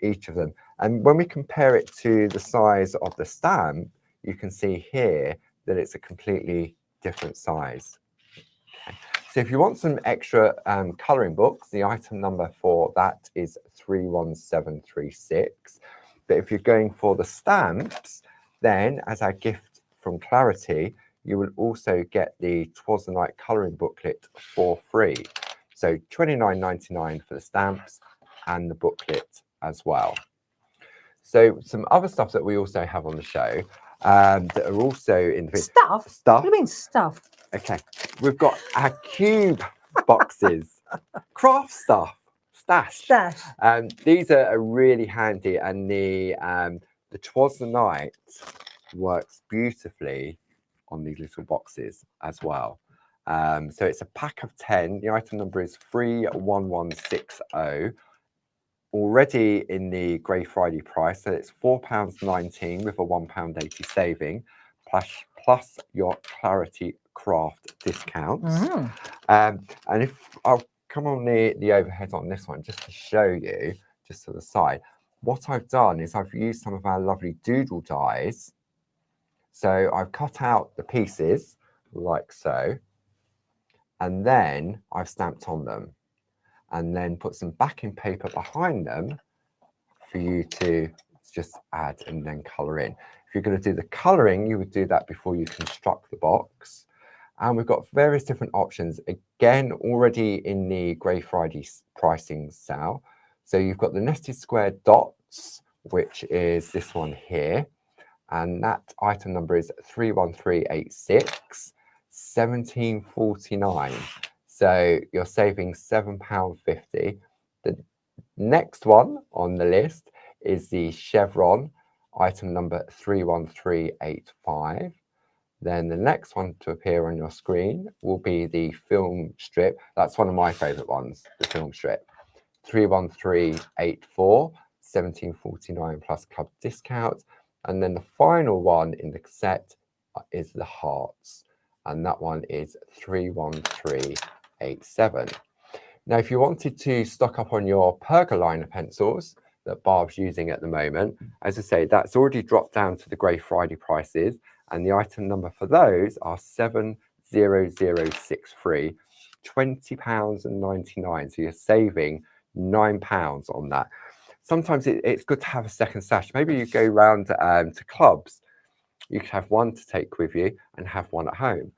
each of them. And when we compare it to the size of the stamp, you can see here that it's a completely different size. Okay. So if you want some extra colouring books, the item number for that is 31736. But if you're going for the stamps, then as our gift from Clarity, you will also get the Twas the Night colouring booklet for free. So £29.99 for the stamps and the booklet as well. So some other stuff that we also have on the show that are also in the stuff. Stuff. What do you mean stuff? Okay, we've got our cube boxes, craft stuff, stash. These are really handy, and the Twas the Night works beautifully on these little boxes as well. So it's a pack of 10. The item number is 31160. Already in the Grey Friday price, so it's £4.19 with a £1.80 saving, plus your Clarity Craft discounts. And if I'll come on the overhead on this one just to show you, just to the side, what I've done is I've used some of our lovely doodle dies. So I've cut out the pieces like so, and then I've stamped on them, and then put some backing paper behind them for you to just add and then colour in. If you're going to do the colouring, you would do that before you construct the box. And we've got various different options, again, already in the Grey Friday pricing sale. So you've got the nested square dots, which is this one here. And that item number is 31386, £17.49. So you're saving £7.50. The next one on the list is the chevron, item number 31385. Then the next one to appear on your screen will be the film strip. That's one of my favourite ones, the film strip. 31384, £17.49 plus club discount. And then the final one in the set is the hearts, and that one is 31387. Now, if you wanted to stock up on your Perga liner pencils that Barb's using at the moment, as I say, that's already dropped down to the Grey Friday prices, and the item number for those are 70063, £20.99. So you're saving £9 on that. Sometimes it's good to have a second stash. Maybe you go round to clubs. You could have one to take with you and have one at home.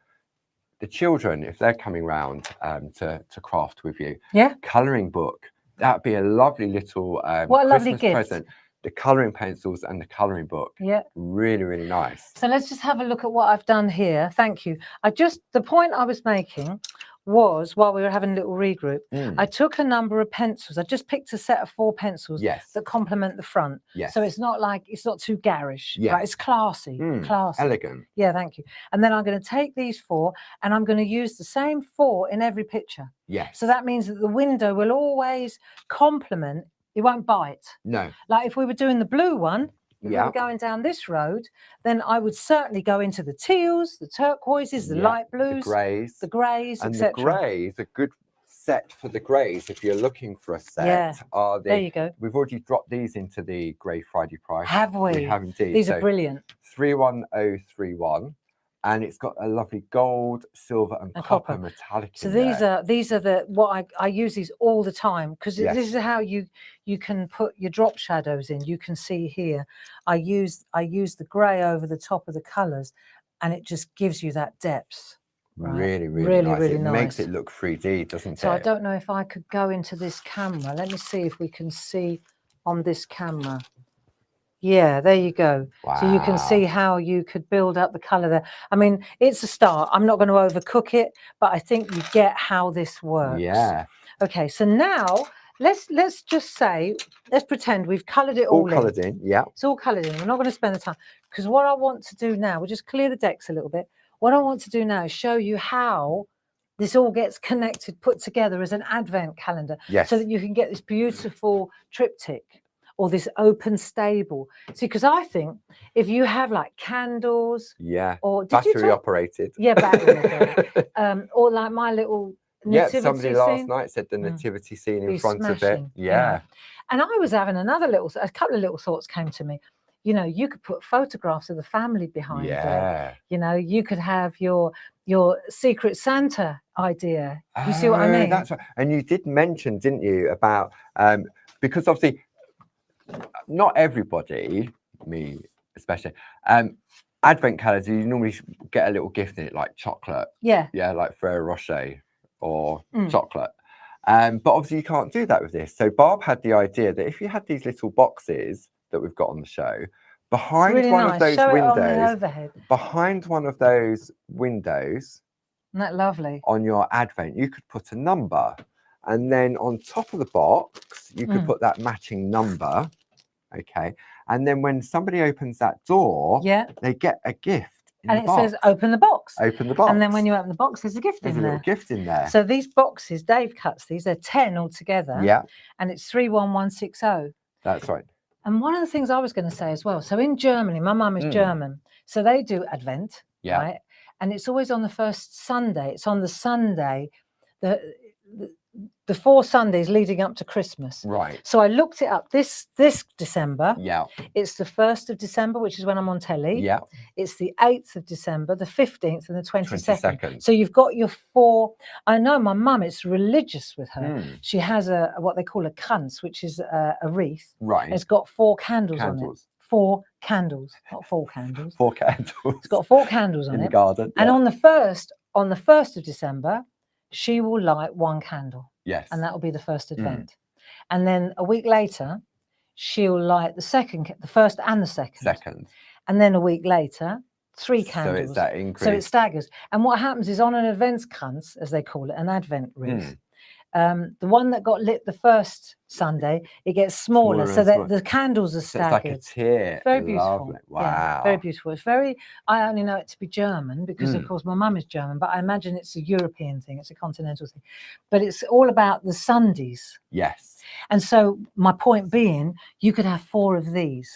The children, if they're coming round to craft with you, colouring book, that'd be a lovely little what a Christmas lovely gift. present. the colouring pencils and the colouring book. Yeah. Really, really nice. So let's just have a look at what I've done here. Thank you. The point I was making was, while we were having a little regroup, I took a number of pencils. I just picked a set of 4 pencils that complement the front. So it's not too garish. Right? It's classy. Classy. Elegant. Yeah, thank you. And then I'm going to take these 4 and I'm going to use the same 4 in every picture. Yes. So that means that the window will always complement. It won't bite. No. Like if we were doing the blue one, if we were going down this road, then I would certainly go into the teals, the turquoises, the light blues, the greys, and the greys, a good set for the greys, if you're looking for a set, are there you go. We've already dropped these into the Grey Friday price. Have we? We have indeed. These are brilliant. 31031. And it's got a lovely gold, silver, and copper metallic. So these are the what I use these all the time, because this is how you can put your drop shadows in. You can see here, I use the grey over the top of the colours, and it just gives you that depth. Right? Really, really nice. Really it nice. Makes it look 3D, doesn't it? So I don't know if I could go into this camera. Let me see if we can see on this camera. Yeah, there you go. Wow. So you can see how you could build up the colour there. I mean, it's a start. I'm not going to overcook it, but I think you get how this works. Yeah. Okay, so now let's just say, let's pretend we've coloured it all coloured in. Yeah. It's all coloured in. We're not going to spend the time, because what I want to do now, we'll just clear the decks a little bit. What I want to do now is show you how this all gets connected, put together as an advent calendar. Yes. So that you can get this beautiful triptych, or this open stable. See, because I think if you have like candles, or battery operated, battery, or like my little nativity somebody last scene. night said the nativity scene in front of it. Yeah. And I was having a couple of little thoughts came to me. You know, you could put photographs of the family behind it. You know, you could have your Secret Santa idea. You see what I mean? That's right. And you did mention, didn't you, about because obviously not everybody, me especially, advent calendars, you normally get a little gift in it, like chocolate. Yeah, like Ferrero Rocher or chocolate. But obviously you can't do that with this. So Barb had the idea that if you had these little boxes that we've got on the show, behind one of those windows, behind one of those windows, isn't that lovely? On your advent, you could put a number. And then on top of the box, you could put that matching number, okay? And then when somebody opens that door, they get a gift in the box. Says, open the box. Open the box. And then when you open the box, there's a gift in there. There's a little gift in there. So these boxes, Dave cuts these, they're 10 altogether. Yeah. And it's 31160. That's right. And one of the things I was going to say as well, so in Germany, my mum is German, so they do Advent, right? And it's always on the first Sunday. It's on the Sunday, the 4 Sundays leading up to Christmas. Right. So I looked it up this December. Yeah. It's the 1st of December, which is when I'm on telly. Yeah. It's the 8th of December, the 15th and the 22nd. So you've got your 4. I know my mum, it's religious with her. She has what they call a kranz, which is a wreath. Right. It's got 4 candles on it. 4 candles, not 4 candles. 4 candles. It's got 4 candles on it. In the garden. And on the 1st of December, she will light 1 candle. Yes. And that will be the first Advent. And then a week later, she'll light the first and the second. And then a week later, 3 candles. So it's that increase. So it staggers. And what happens is on an Adventskranz, as they call it, an Advent wreath, the one that got lit the first Sunday, it gets smaller, so that the candles are staggered. It's like a tier. Very beautiful. Lovely. Wow. Yeah, very beautiful. It's very, I only know it to be German because of course my mum is German, but I imagine it's a European thing, it's a continental thing. But it's all about the Sundays. Yes. And so my point being, you could have 4 of these.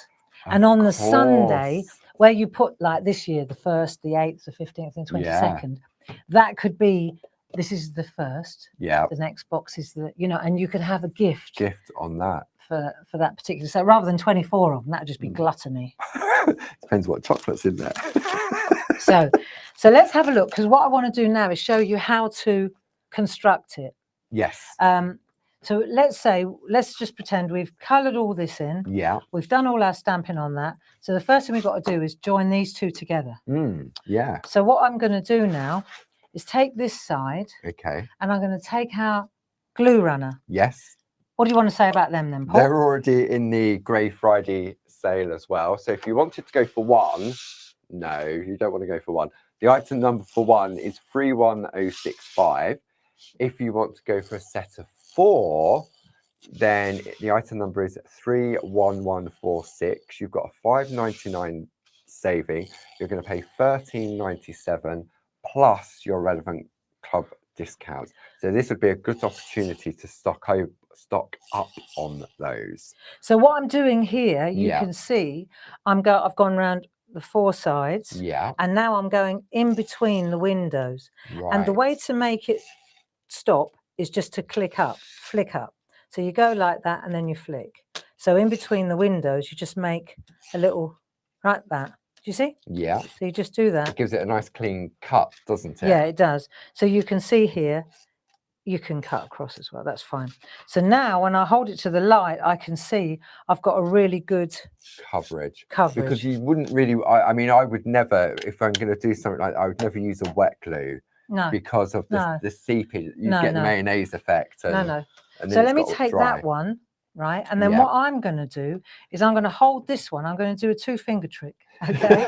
And on the Sunday, where you put like this year, the 1st, the 8th, the 15th and 22nd, that could be, this is the 1st. Yeah. The next box is the, and you could have a gift on that for that particular. So rather than 24 of them, that would just be gluttony. Depends what chocolate's in there. so let's have a look, because what I want to do now is show you how to construct it. Yes. So let's just pretend we've coloured all this in. Yeah. We've done all our stamping on that. So the first thing we've got to do is join these 2 together. Yeah. So what I'm going to do now is take this side. Okay. And I'm going to take our glue runner. Yes. What do you want to say about them then, Paul? They're already in the Grey Friday sale as well. So if you wanted to go for one, no, you don't want to go for one. The item number for one is 31065. If you want to go for a set of 4, then the item number is 31146. You've got a £5.99 saving. You're going to pay £13.97 plus your relevant club discounts. So this would be a good opportunity to stock up on those. So what I'm doing here, you can see, I've gone around the 4 sides. Yeah. And now I'm going in between the windows. Right. And the way to make it stop is just to flick up. So you go like that and then you flick. So in between the windows, you just make a little, like that. Do you see? Yeah. So you just do that. It gives it a nice clean cut, doesn't it? Yeah, it does. So you can see here, you can cut across as well. That's fine. So now when I hold it to the light, I can see I've got a really good coverage. Because you wouldn't really, I mean, I would never, if I'm going to do something like that, I would never use a wet glue. No. Because of the seepage. You get the mayonnaise effect. And, no. And so let me take that one, right? And then what I'm going to do is I'm going to hold this one. I'm going to do a 2-finger trick, okay?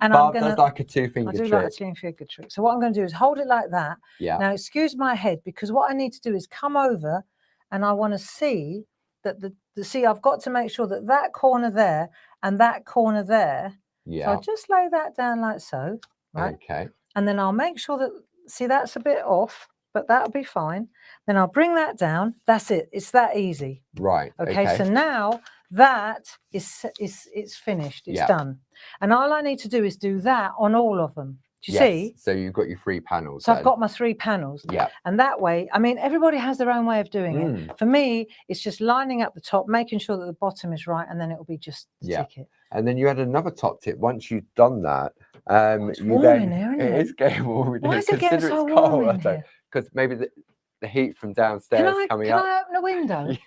And Barb does like a 2-finger trick. I do like a 2-finger trick. So what I'm going to do is hold it like that. Yeah. Now, excuse my head, because what I need to do is come over and I want to see that see, I've got to make sure that that corner there and that corner there. Yeah. So I'll just lay that down like so, right? Okay. And then I'll make sure that, see, that's a bit off, but that'll be fine. Then I'll bring that down. That's it. It's that easy. Right. Okay. So now that is finished. It's done. And all I need to do is do that on all of them. Do you see? So you've got your 3 panels. So I've got my 3 panels. Yeah. And that way, I mean, everybody has their own way of doing it. For me, it's just lining up the top, making sure that the bottom is right, and then it will be just the ticket. And then you had another top tip. Once you've done that, it's warm in here, isn't it? It is getting warm in here. Why is it getting so warm in here? Because maybe the heat from downstairs coming up. Can I open a window?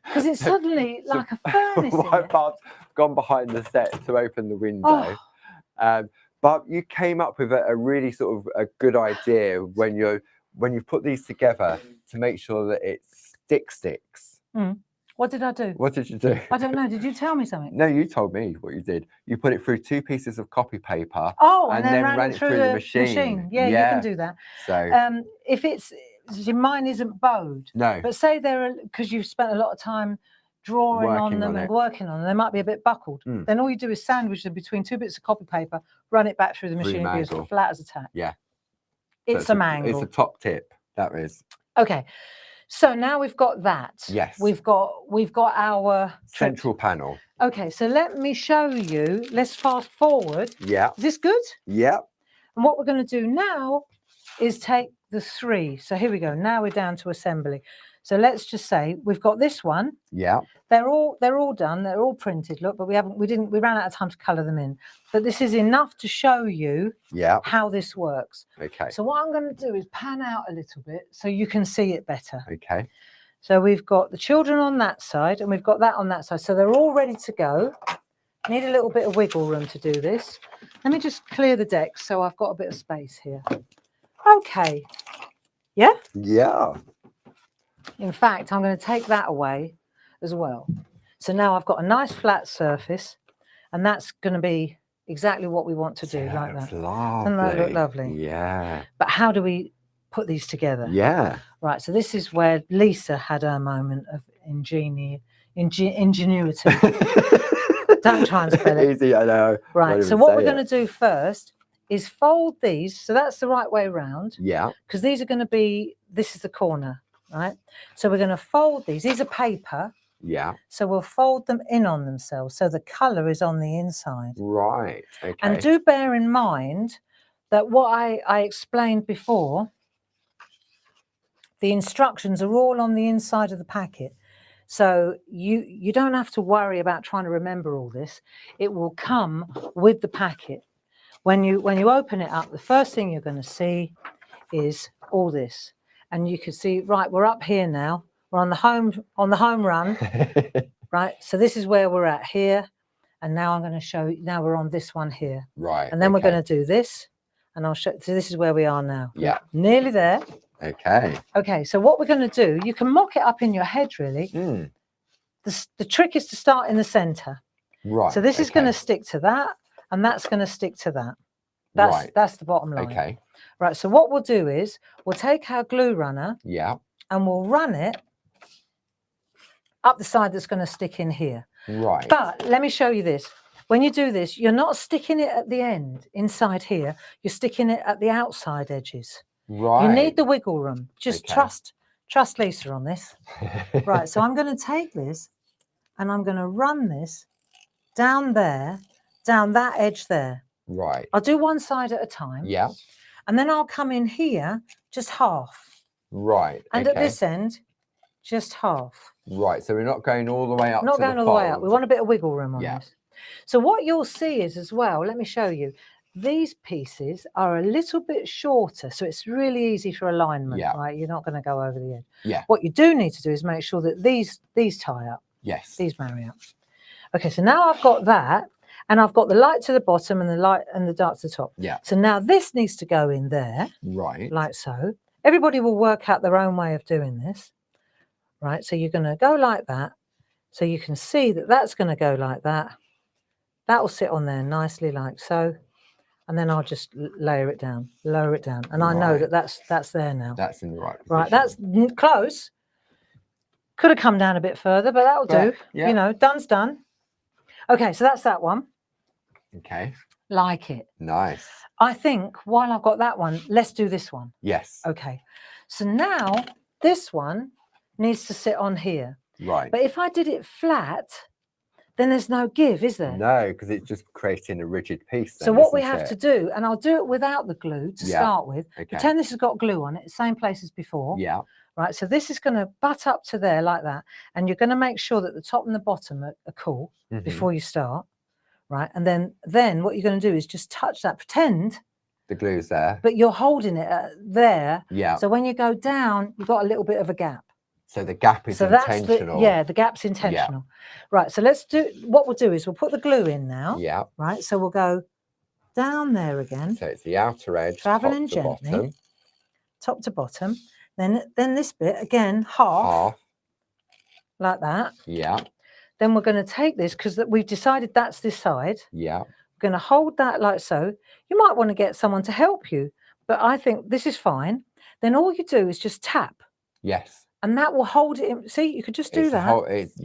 Because it's suddenly like a furnace. My part's gone behind the set to open the window. But you came up with a really sort of a good idea when you put these together to make sure that it sticks. What did I do? What did you do? I don't know. Did you tell me something? No, you told me what you did. You put it through 2 pieces of copy paper. Oh, and then ran it through the machine. Yeah, you can do that. So if mine isn't bowed. No. But say because you've spent a lot of time drawing on them and working on them, they might be a bit buckled. Then all you do is sandwich them between 2 bits of copy paper, run it back through the machine, it'll be as flat as a tack. Yeah. It's a mangle. It's a top tip, that is. Okay. So now we've got that. Yes. We've got our central panel. Okay, so let me show you. Let's fast forward. Yeah. Is this good? Yeah. And what we're going to do now is take the 3. So here we go. Now we're down to assembly. So let's just say we've got this one. Yeah. They're all done. They're all printed. Look, but we ran out of time to colour them in. But this is enough to show you how this works. Okay. So what I'm going to do is pan out a little bit so you can see it better. Okay. So we've got the children on that side and we've got that on that side. So they're all ready to go. Need a little bit of wiggle room to do this. Let me just clear the deck so I've got a bit of space here. Okay. Yeah? Yeah. In fact, I'm going to take that away as well. So now I've got a nice flat surface and that's going to be exactly what we want to do, like that. Lovely. Doesn't that look lovely? Yeah. But how do we put these together? Yeah. Right, so this is where Lisa had her moment of ingenuity. Don't try and spell it. Easy, I know. Right, so what we're going to do first is fold these. So that's the right way around. Yeah. Because these are going to be, this is the corner, right? So we're going to fold these. These are paper. Yeah. So we'll fold them in on themselves. So the colour is on the inside. Right. Okay. And do bear in mind that what I explained before, the instructions are all on the inside of the packet. So you don't have to worry about trying to remember all this. It will come with the packet. When you open it up, the first thing you're going to see is all this. And you can see, right, we're up here now. We're on the home run. Right. So this is where we're at here. And now I'm going to show you, now we're on this one here. Right. And then we're going to do this. And I'll show, so this is where we are now. Yeah. We're nearly there. Okay. Okay, so what we're going to do, you can mock it up in your head, really. The trick is to start in the center. Right. So this is going to stick to that, and that's going to stick to that. That's the bottom line. Okay. Right, so what we'll do is we'll take our glue runner and we'll run it up the side that's going to stick in here. Right. But let me show you this. When you do this, you're not sticking it at the end inside here. You're sticking it at the outside edges. Right. You need the wiggle room. Just trust Lisa on this. Right, so I'm going to take this and I'm going to run this down there, down that edge there. Right. I'll do one side at a time. Yeah. And then I'll come in here just half. Right. And at this end, just half. Right. So we're not going all the way up. Not to going the all fold. the way up. We want a bit of wiggle room on this. So what you'll see is as well, let me show you. These pieces are a little bit shorter, so it's really easy for alignment, right? You're not going to go over the edge. Yeah. What you do need to do is make sure that these tie up. Yes. These marry up. Okay, so now I've got that, and I've got the light to the bottom and the light and the dark to the top. Yeah. So now this needs to go in there. Right. Like so. Everybody will work out their own way of doing this. Right, so you're going to go like that. So you can see that that's going to go like that. That will sit on there nicely like so. And then I'll just layer it down, lower it down. And I know that that's there now. That's in the right position. Right, that's close. Could have come down a bit further, but that'll do. Yeah. You know, done's done. Okay, so that's that one. Okay. Like it. Nice. I think while I've got that one, let's do this one. Yes. Okay. So now this one needs to sit on here. Right. But if I did it flat, then there's no give, is there? No, because it's just creating a rigid piece. Then, so what we have to do, and I'll do it without the glue to start with. Okay. Pretend this has got glue on it, same place as before. Yeah. Right, so this is going to butt up to there like that. And you're going to make sure that the top and the bottom are cool before you start. Right, and then what you're going to do is just touch that. Pretend the glue's there. But you're holding it there. Yeah. So when you go down, you've got a little bit of a gap. So the gap is intentional. The gap's intentional. Yeah. Right, so let's do, what we'll do is we'll put the glue in now. Yeah. Right, so we'll go down there again. So it's the outer edge, traveling gently, bottom. Top to bottom. Then this bit, again, half. Like that. Yeah. Then we're going to take this, because we've decided that's this side. Yeah. We're going to hold that like so. You might want to get someone to help you, but I think this is fine. Then all you do is just tap. Yes. And that will hold it in. See, you could just do that. It's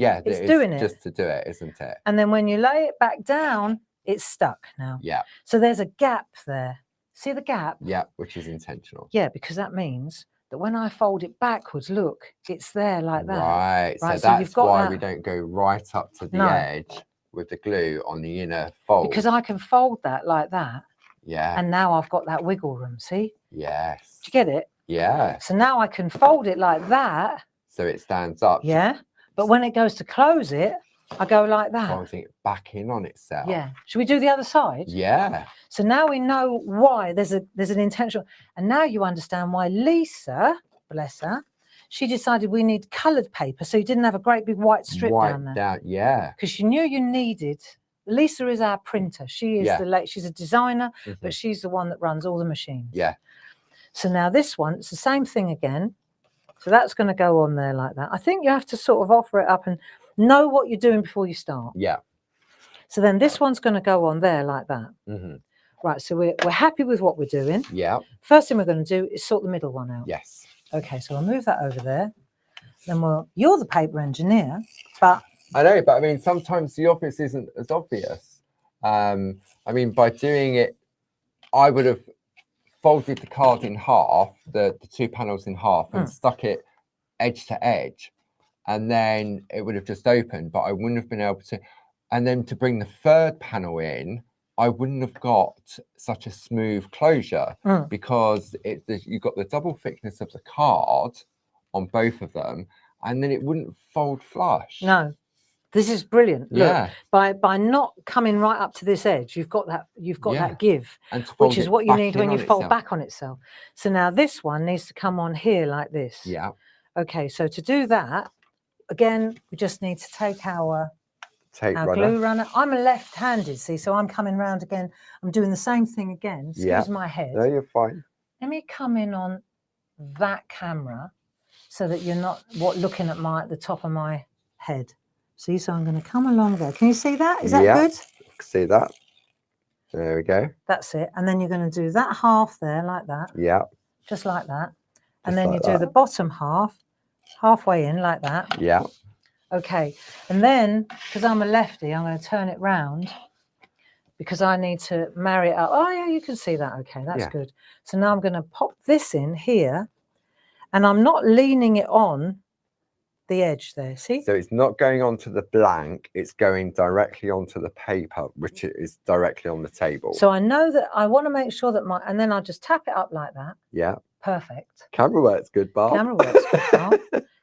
doing it. Just to do it, isn't it? And then when you lay it back down, it's stuck now. Yeah. So there's a gap there. See the gap? Yeah, which is intentional. Yeah, because that means that when I fold it backwards, look, it's there like that. Right. So that's why we don't go right up to the edge with the glue on the inner fold. Because I can fold that like that. Yeah. And now I've got that wiggle room, see? Yes. Do you get it? Yeah. So now I can fold it like that. So it stands up. Yeah. But when it goes to close it, I go like that. Folding it back in on itself. Yeah. Should we do the other side? Yeah. So now we know why there's an intentional, and now you understand why Lisa, bless her, she decided we need coloured paper, so you didn't have a great big white strip down there. Yeah. Because she knew you needed. Lisa is our printer. She is she's a designer, but she's the one that runs all the machines. Yeah. So now this one, it's the same thing again. So that's going to go on there like that. I think you have to sort of offer it up and know what you're doing before you start. Yeah. So then this one's going to go on there like that. Right, so we're happy with what we're doing. Yeah. First thing we're going to do is sort the middle one out. Yes. Okay, so I'll move that over there. Then you're the paper engineer, but... I know, but I mean, sometimes the obvious isn't as obvious. I mean, by doing it, I would have folded the card in half, the two panels in half, and stuck it edge to edge, and then it would have just opened, but I wouldn't have been able to. And then to bring the third panel in, I wouldn't have got such a smooth closure because you've got the double thickness of the card on both of them, and then it wouldn't fold flush. No. This is brilliant. Yeah. Look, by not coming right up to this edge, you've got that give, which is what you need when you fold back on itself. So now this one needs to come on here like this. Yeah. Okay, so to do that, again, we just need to take our glue runner. I'm a left-handed, see, so I'm coming round again. I'm doing the same thing again. Excuse my head. No, you're fine. Let me come in on that camera so that you're not looking at the top of my head. See, so I'm going to come along there. Can you see that? Is that good? See that? There we go. That's it. And then you're going to do that half there like that. Yeah. Just like that. And Just then like you do the bottom half, halfway in like that. Yeah. Okay. And then, because I'm a lefty, I'm going to turn it round because I need to marry it up. Oh, yeah, you can see that. Okay, that's good. So now I'm going to pop this in here, and I'm not leaning it on the edge there, see? So it's not going onto the blank, it's going directly onto the paper, which is directly on the table. So I know that I want to make sure that and then I'll just tap it up like that. Yeah. Perfect. Camera works good, Bob. Camera works good, Bob.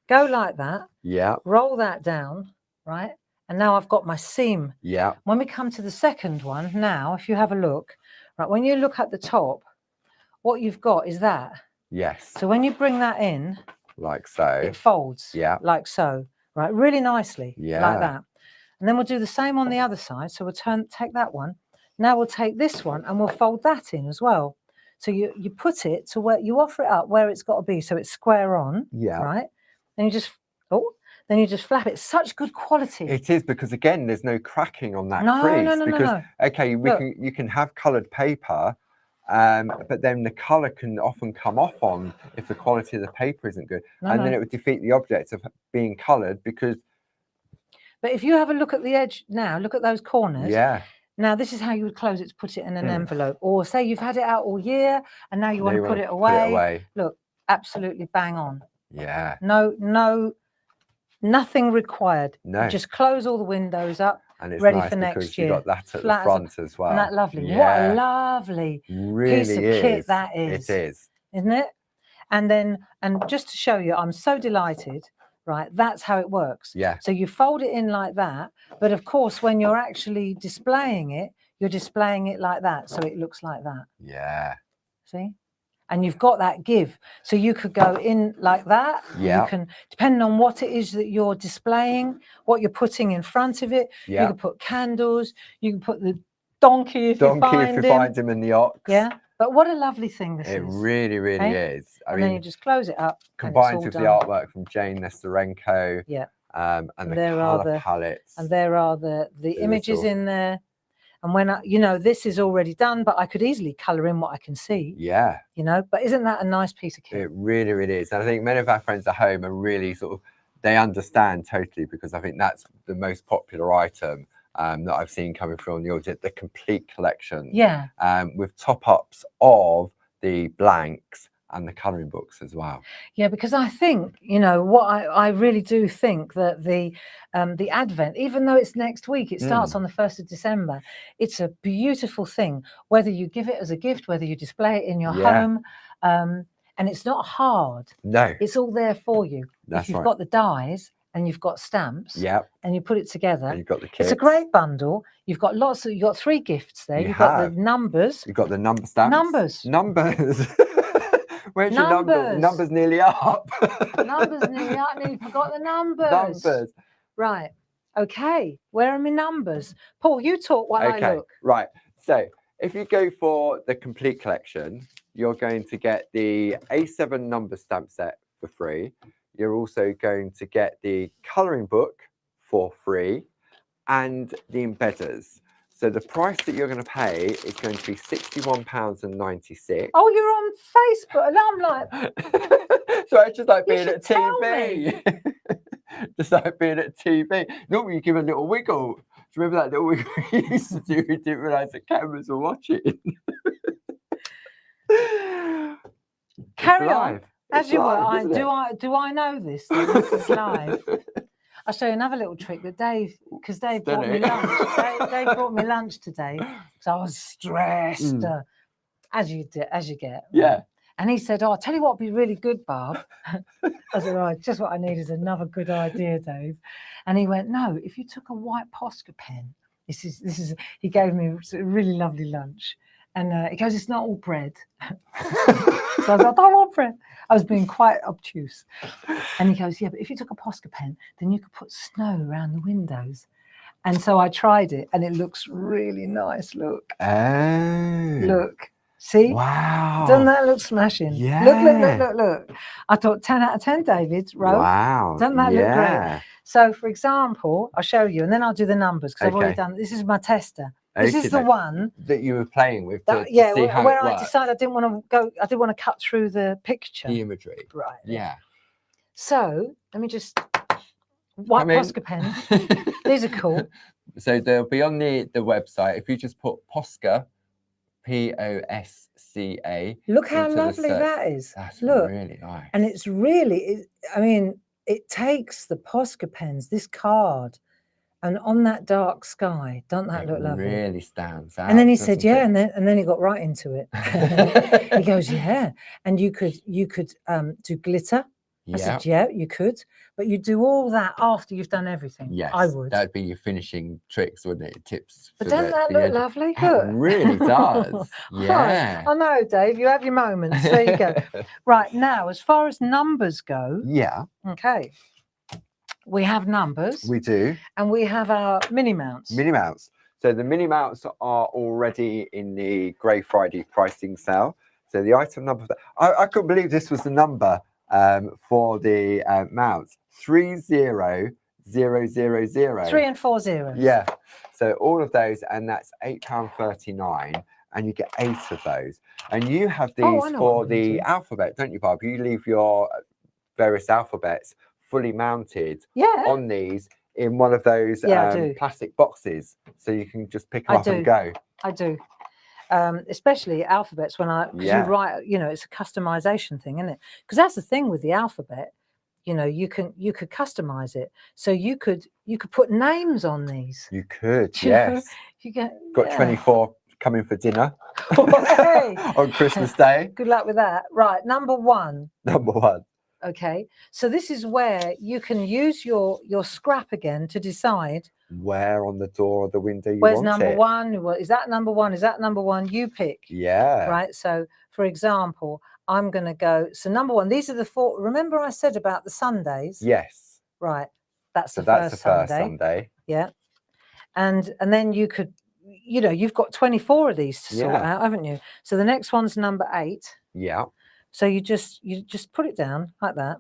Go like that. Yeah. Roll that down, right? And now I've got my seam. Yeah. When we come to the second one, now, if you have a look, right, when you look at the top, what you've got is that. Yes. So when you bring that in, like so, it folds. Yeah. Like so, right? Really nicely. Yeah. Like that. And then we'll do the same on the other side. So we'll take that one. Now we'll take this one and we'll fold that in as well. So you put it to where you offer it up where it's got to be, so it's square on. Yeah. Right. Then you just flap it. Such good quality. It is, because again, there's no cracking on that crease. No. Okay, you can have coloured paper, but then the colour can often come off on if the quality of the paper isn't good, then it would defeat the object of being coloured because. But if you have a look at the edge now, look at those corners. Yeah. Now, this is how you would close it to put it in an envelope. Or say you've had it out all year and now you want to put it away. Look, absolutely bang on. Yeah. No, nothing required. No. Just close all the windows up. And it's ready nice for next because year. you've got that at the front as well. Isn't that lovely? Yeah. What a lovely piece of kit that is. It is. Isn't it? And just to show you, I'm so delighted. Right, that's how it works. Yeah. So you fold it in like that, but of course, when you're actually displaying it, you're displaying it like that, so it looks like that. Yeah. See? And you've got that give. So you could go in like that. Yeah. You can, depending on what it is that you're displaying, what you're putting in front of it. Yeah. You can put candles. You can put the donkey if you find him in the ox. Yeah. But what a lovely thing this is. It really, really is. I mean, then you just close it up. Combined with the artwork from Jane Nesterenko. Yeah. And the colour palettes. And there are the images in there. And when this is already done, but I could easily colour in what I can see. Yeah. But isn't that a nice piece of kit? It really, really is. And I think many of our friends at home are really they understand totally, because I think that's the most popular item that I've seen coming through on the audit, the complete collection. Yeah. With top-ups of the blanks and the colouring books as well. Yeah, because I think, what I really do think that the Advent, even though it's next week, it starts on the 1st of December, it's a beautiful thing, whether you give it as a gift, whether you display it in your home, and it's not hard. No. It's all there for you. That's if you've got the dies and you've got stamps, and you put it together, and you've got the kits. It's a great bundle. You've got you've got 3 gifts there. You've got the numbers. You've got the number stamps. Numbers. Where's your numbers? Numbers nearly up. Numbers nearly up. And you forgot the numbers. Numbers. Right. Okay. Where are my numbers? Paul, you talk while I look. Right. So if you go for the complete collection, you're going to get the A7 number stamp set for free. You're also going to get the colouring book for free and the embedders. So the price that you're going to pay is going to be £61.96. Oh, you're on Facebook, and I'm like... So it's just like being at TV. Just like being at TV. Normally you give a little wiggle. Do you remember that little wiggle you used to do? We didn't realise the cameras were watching. Carry on. As you were, do I know this? This is live. I'll show you another little trick that Dave brought me lunch. Dave brought me lunch today because I was stressed, as you get. Yeah. And he said, "Oh, I'll tell you what would be really good, Barb." I said, "Right, just what I need is another good idea, Dave." And he went, "No, if you took a white Posca pen, this is." He gave me a really lovely lunch. And he goes, "It's not all bread." So I was like, "I don't want bread." I was being quite obtuse. And he goes, "Yeah, but if you took a Posca pen, then you could put snow around the windows." And so I tried it, and it looks really nice. Look. Oh. Look. See? Wow. Doesn't that look smashing? Yeah. Look. I thought 10 out of 10, David. Wrote. Wow. Doesn't that look great? So, for example, I'll show you, and then I'll do the numbers because I've already done. This is my tester. This is the one that you were playing with to yeah, see how where it I works. decided I didn't want to go. I didn't want to cut through the picture. The imagery. Right. Yeah. So let me just white Posca pens. These are cool. So they'll be on the website. If you just put Posca, Posca. Look how lovely that is. That's Look, really nice. And it's really, I mean, it takes the Posca pens, this card, and on that dark sky, don't that look lovely? It really stands out. And then he said, yeah, and then he got right into it. He goes, yeah, and you could do glitter. I said, yeah, you could, but you do all that after you've done everything. Yes, I would. That'd be your finishing tricks, wouldn't it? Tips. But doesn't that look lovely? Look. It really does. Yeah. I know, Dave. You have your moments. There you go. Right now, as far as numbers go. Yeah. Okay. We have numbers. We do. And we have our mini mounts. Mini mounts. So the mini mounts are already in the Grey Friday pricing sale. So the item number, I couldn't believe this was the number for the mounts. 30000. 3 and 4 zeros. Yeah. So all of those, and that's £8.39, and you get 8 of those. And you have these for the alphabet, don't you, Barb? You leave your various alphabets fully mounted on these in one of those plastic boxes, so you can just pick them up and go. I do. Especially alphabets when you write, it's a customization thing, isn't it? Because that's the thing with the alphabet, you could customize it. So you could put names on these. You could, yes. You got 24 coming for dinner on Christmas Day. Good luck with that. Right, number one. Number one. Okay, so this is where you can use your scrap again to decide where on the door or the window you want it. Where's number one? Is that number one? Is that number one? You pick. Yeah. Right. So, for example, I'm going to go. So, number one. These are the 4. Remember, I said about the Sundays. Yes. Right. That's the first Sunday. Sunday. Yeah. And then you could, you've got 24 of these to sort out, haven't you? So the next one's number 8. Yeah. So you just put it down like that.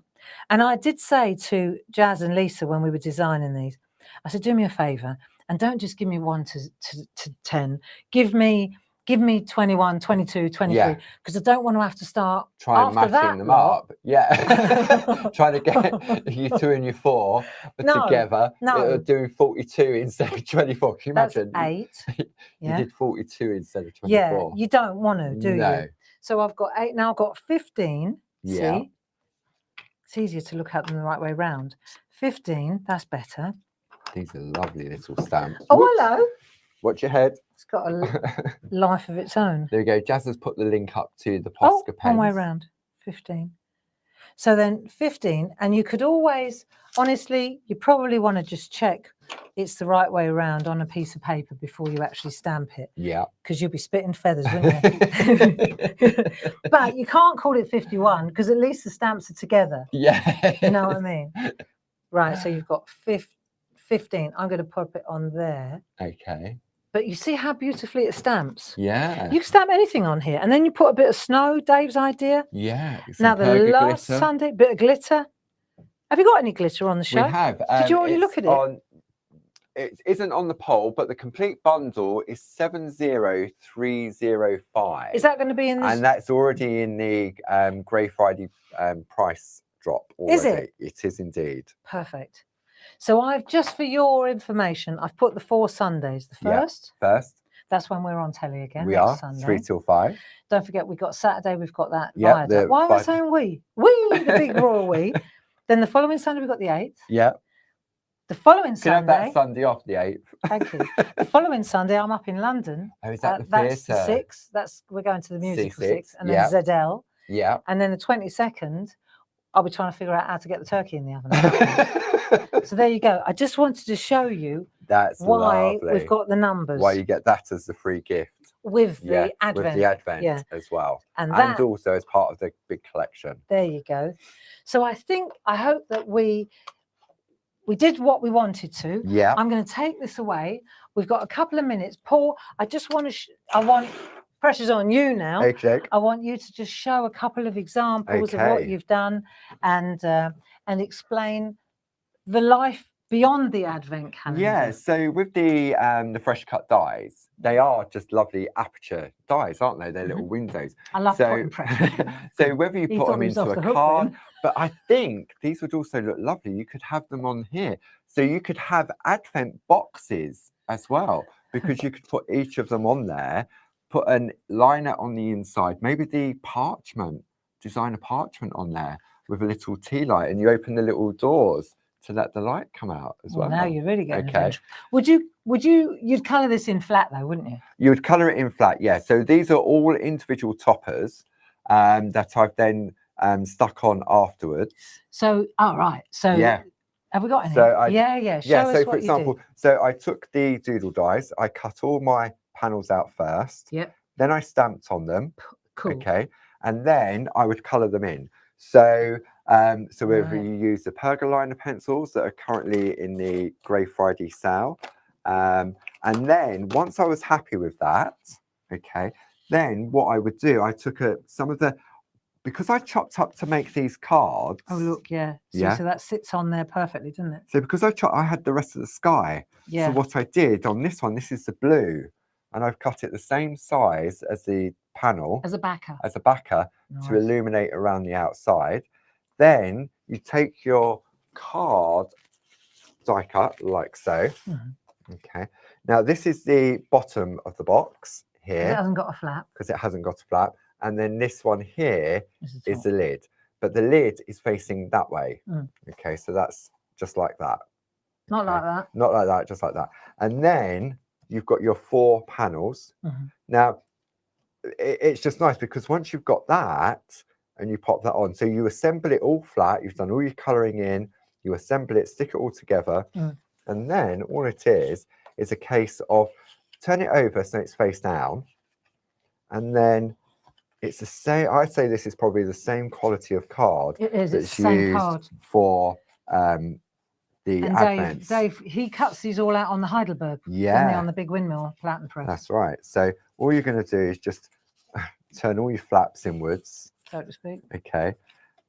And I did say to Jazz and Lisa when we were designing these, I said, do me a favor and don't just give me 1 to 10. Give me 21, 22, 23, because I don't want to have to start matching them up. Yeah. Trying to get your 2 and your 4 together. No. Doing 42 instead of 24. Can you imagine? That's 8. You did 42 instead of 24. Yeah, you don't want to, do you? So I've got 8 now. I've got 15. Yeah. See? It's easier to look at them the right way round. 15, that's better. These are lovely little stamps. Oh, hello. Watch your head. It's got a life of its own. There we go. Jazz has put the link up to the Posca pens. One way round. 15. So then 15, and you could always, honestly, you probably want to just check it's the right way around on a piece of paper before you actually stamp it. Yeah. Because you'll be spitting feathers, wouldn't you? But you can't call it 51 because at least the stamps are together. Yeah. You know what I mean? Right. So you've got 15. I'm going to pop it on there. Okay. But you see how beautifully it stamps? Yeah. You can stamp anything on here. And then you put a bit of snow, Dave's idea. Yeah. Now, the last Sunday, bit of glitter. Have you got any glitter on the show? We have. Did you already look at it? It isn't on the poll, but the complete bundle is 70305. Is that going to be in this? And that's already in the Grey Friday price drop already. Is it? It is indeed. Perfect. So I've just for your information, I've put the 4 Sundays. The first. Yeah, first. That's when we're on telly again. We are Sunday. 3 till 5. Don't forget, we've got Saturday. We've got that. Yeah. Why am I saying we? We, the big royal we. Then the following Sunday we've got the 8th. Yeah. The following Sunday. Can I have that Sunday off the 8th? Thank you. The following Sunday I'm up in London. Oh, is that the That's theatre? the 6th. We're going to the musical C6, 6th, and then ZL. Yeah. And then the 22nd, I'll be trying to figure out how to get the turkey in the oven. So there you go. I just wanted to show you why we've got the numbers. Why you get that as the free gift. With the Advent. With the Advent as well. And also as part of the big collection. There you go. So I hope that we did what we wanted to. Yeah. I'm going to take this away. We've got a couple of minutes. Paul, I just want to, I want pressure's on you now. Okay. I want you to just show a couple of examples of what you've done and explain the life beyond the Advent calendar. Yeah, so with the fresh cut dies, they are just lovely aperture dies, aren't they? They're little windows. I love putting pressure. So whether you He put thought them he was into off a the hook card, then. but I think these would also look lovely. You could have them on here. So you could have Advent boxes as well, because you could put each of them on there, put a liner on the inside, maybe the parchment, design a parchment on there with a little tea light, and you open the little doors to let the light come out as well. Now you're really getting okay. adventurous. You'd colour this in flat though, wouldn't you? You would colour it in flat, yeah. So these are all individual toppers that I've then stuck on afterwards. So, right. So yeah. Have we got any? So Yeah. Show us so what for example, so I took the doodle dies, I cut all my panels out first. Yep. Then I stamped on them. Cool. Okay. And then I would colour them in. So so whether you use the Pergoliner pencils that are currently in the Grey Friday sale, and then once I was happy with that, okay, then what I would do, I took some of the, because I chopped up to make these cards. Oh look, yeah. So that sits on there perfectly, doesn't it? So because I had the rest of the sky. Yeah. So what I did on this one, this is the blue, and I've cut it the same size as the panel. As a backer. Nice. To illuminate around the outside. Then you take your card die cut like so. Okay. Now this is the bottom of the box here. It hasn't got a flap. Because it hasn't got a flap. And then this one here is the lid. But the lid is facing that way. Okay, so that's just like that. Not like that. Not like that, just like that. And then you've got your 4 panels. Now, it's just nice because once you've got that and you pop that on, so you assemble it all flat, you've done all your colouring in, you assemble it, stick it all together, and then all it is a case of turn it over so it's face down, and then it's the same. I'd say this is probably the same quality of card. It is. That's it's the same used card for the Advents. Dave, he cuts these all out on the Heidelberg. Yeah. On the big windmill platen press. That's right. So all you're going to do is just turn all your flaps inwards, so to speak. Okay.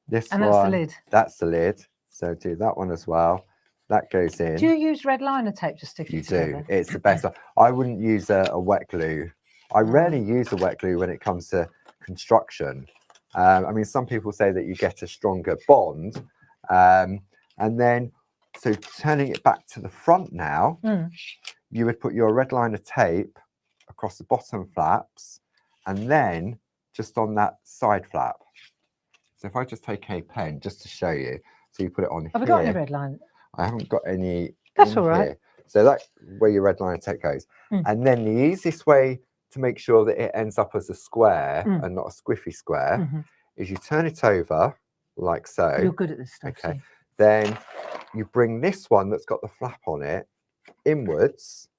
This and one. That's the lid. That's the lid. So do that one as well. That goes in. Do you use red liner tape to stick it together? You do. It's the best. I wouldn't use a wet glue. I rarely use a wet glue when it comes to construction. I mean, some people say that you get a stronger bond. And then, so turning it back to the front now, you would put your red liner tape across the bottom flaps and then just on that side flap. So if I just take a pen just to show you, so you put it on here. Have we got any red line? I haven't got any. That's all right. Here. So that's where your red liner tape goes. And then the easiest way to make sure that it ends up as a square and not a squiffy square is you turn it over like so. You're good at this stuff. Okay. See? Then you bring this one that's got the flap on it inwards,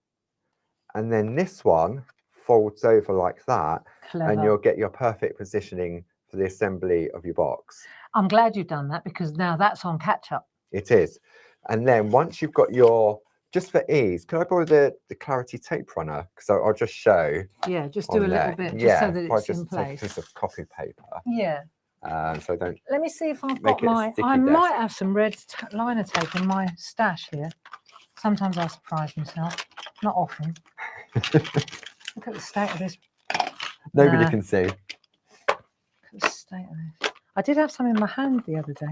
and then this one folds over like that. Clever. And you'll get your perfect positioning for the assembly of your box. I'm glad you've done that because now that's on catch up. It is. And then once you've got your, just for ease, can I borrow the clarity tape runner? Because I'll just show. Yeah, just do a little bit, just so that it's in place. Take a piece of copy paper. Yeah. So don't. Let me see if I've got my. I might have some red liner tape in my stash here. Sometimes I surprise myself. Not often. Look at the state of this. Nobody can see. Look at the state of this. I did have some in my hand the other day.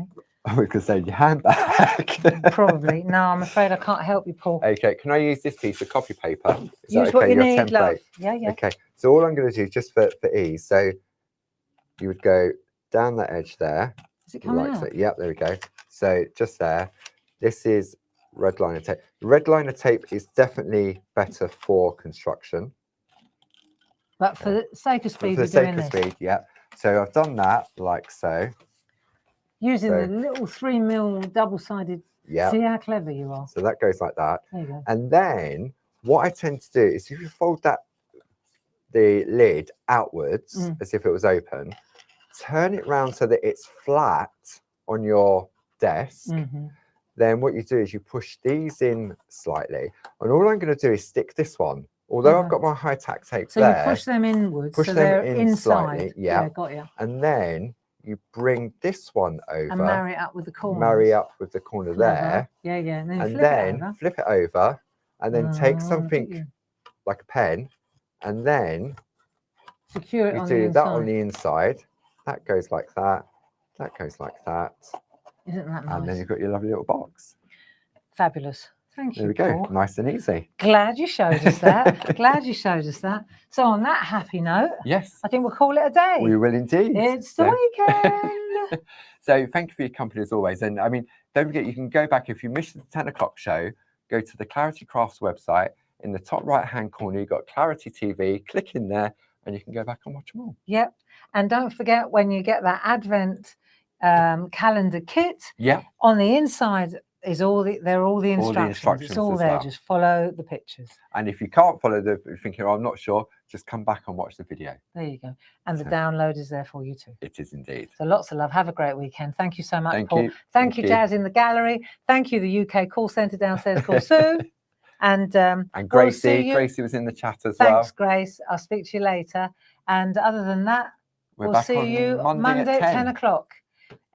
I was going to say your handbag. Probably. No, I'm afraid I can't help you, Paul. Okay, can I use this piece of copy paper? Is use that what okay? you Your need, template. love. Yeah. Okay, so all I'm going to do, just for ease, so you would go down that edge there. Is it coming out? So. Yep, there we go. So just there. This is red liner tape. Red liner tape is definitely better for construction. But for the sake of speed, for the sake of speed, yeah. So I've done that like so. Using the little 3mm double-sided. Yeah. See how clever you are. So that goes like that. There you go. And then what I tend to do is if you fold the lid outwards as if it was open, turn it round so that it's flat on your desk. Then what you do is you push these in slightly. And all I'm going to do is stick this one although I've got my high tack tape so there, you push them inwards, push so them they're in inside. slightly, yeah, got you. and then you bring this one over And marry it up with the corner. marry up with the corner there, Yeah, and then, flip it over, and then take Oh, something like a pen, and then secure it you on do the that on inside. the inside. That goes like that. That goes like that. Isn't that nice? And then you've got your lovely little box. Fabulous. Thank you, There we go. Paul. Nice and easy. Glad you showed us that. Glad you showed us that. So on that happy note, Yes, I think we'll call it a day. we will indeed. It's the weekend. So thank you for your company as always. And I mean, don't forget, you can go back if you missed the 10 o'clock show, go to the Clarity Crafts website. In the top right-hand corner, you've got Clarity TV. Click in there and you can go back and watch them all. Yep. And don't forget, when you get that Advent calendar kit, on the inside is all the instructions. It's all there. Just follow the pictures. And if you can't follow if you're thinking, oh, I'm not sure, just come back and watch the video. There you go. And the download is there for you too. It is indeed. So lots of love. Have a great weekend. Thank you so much, Paul. You. Thank you, Jazz in the gallery. Thank you, the UK call centre downstairs called Sue. And Gracie. Gracie was in the chat as well. Thanks, Grace. I'll speak to you later. And other than that, we'll see you Monday at 10 o'clock.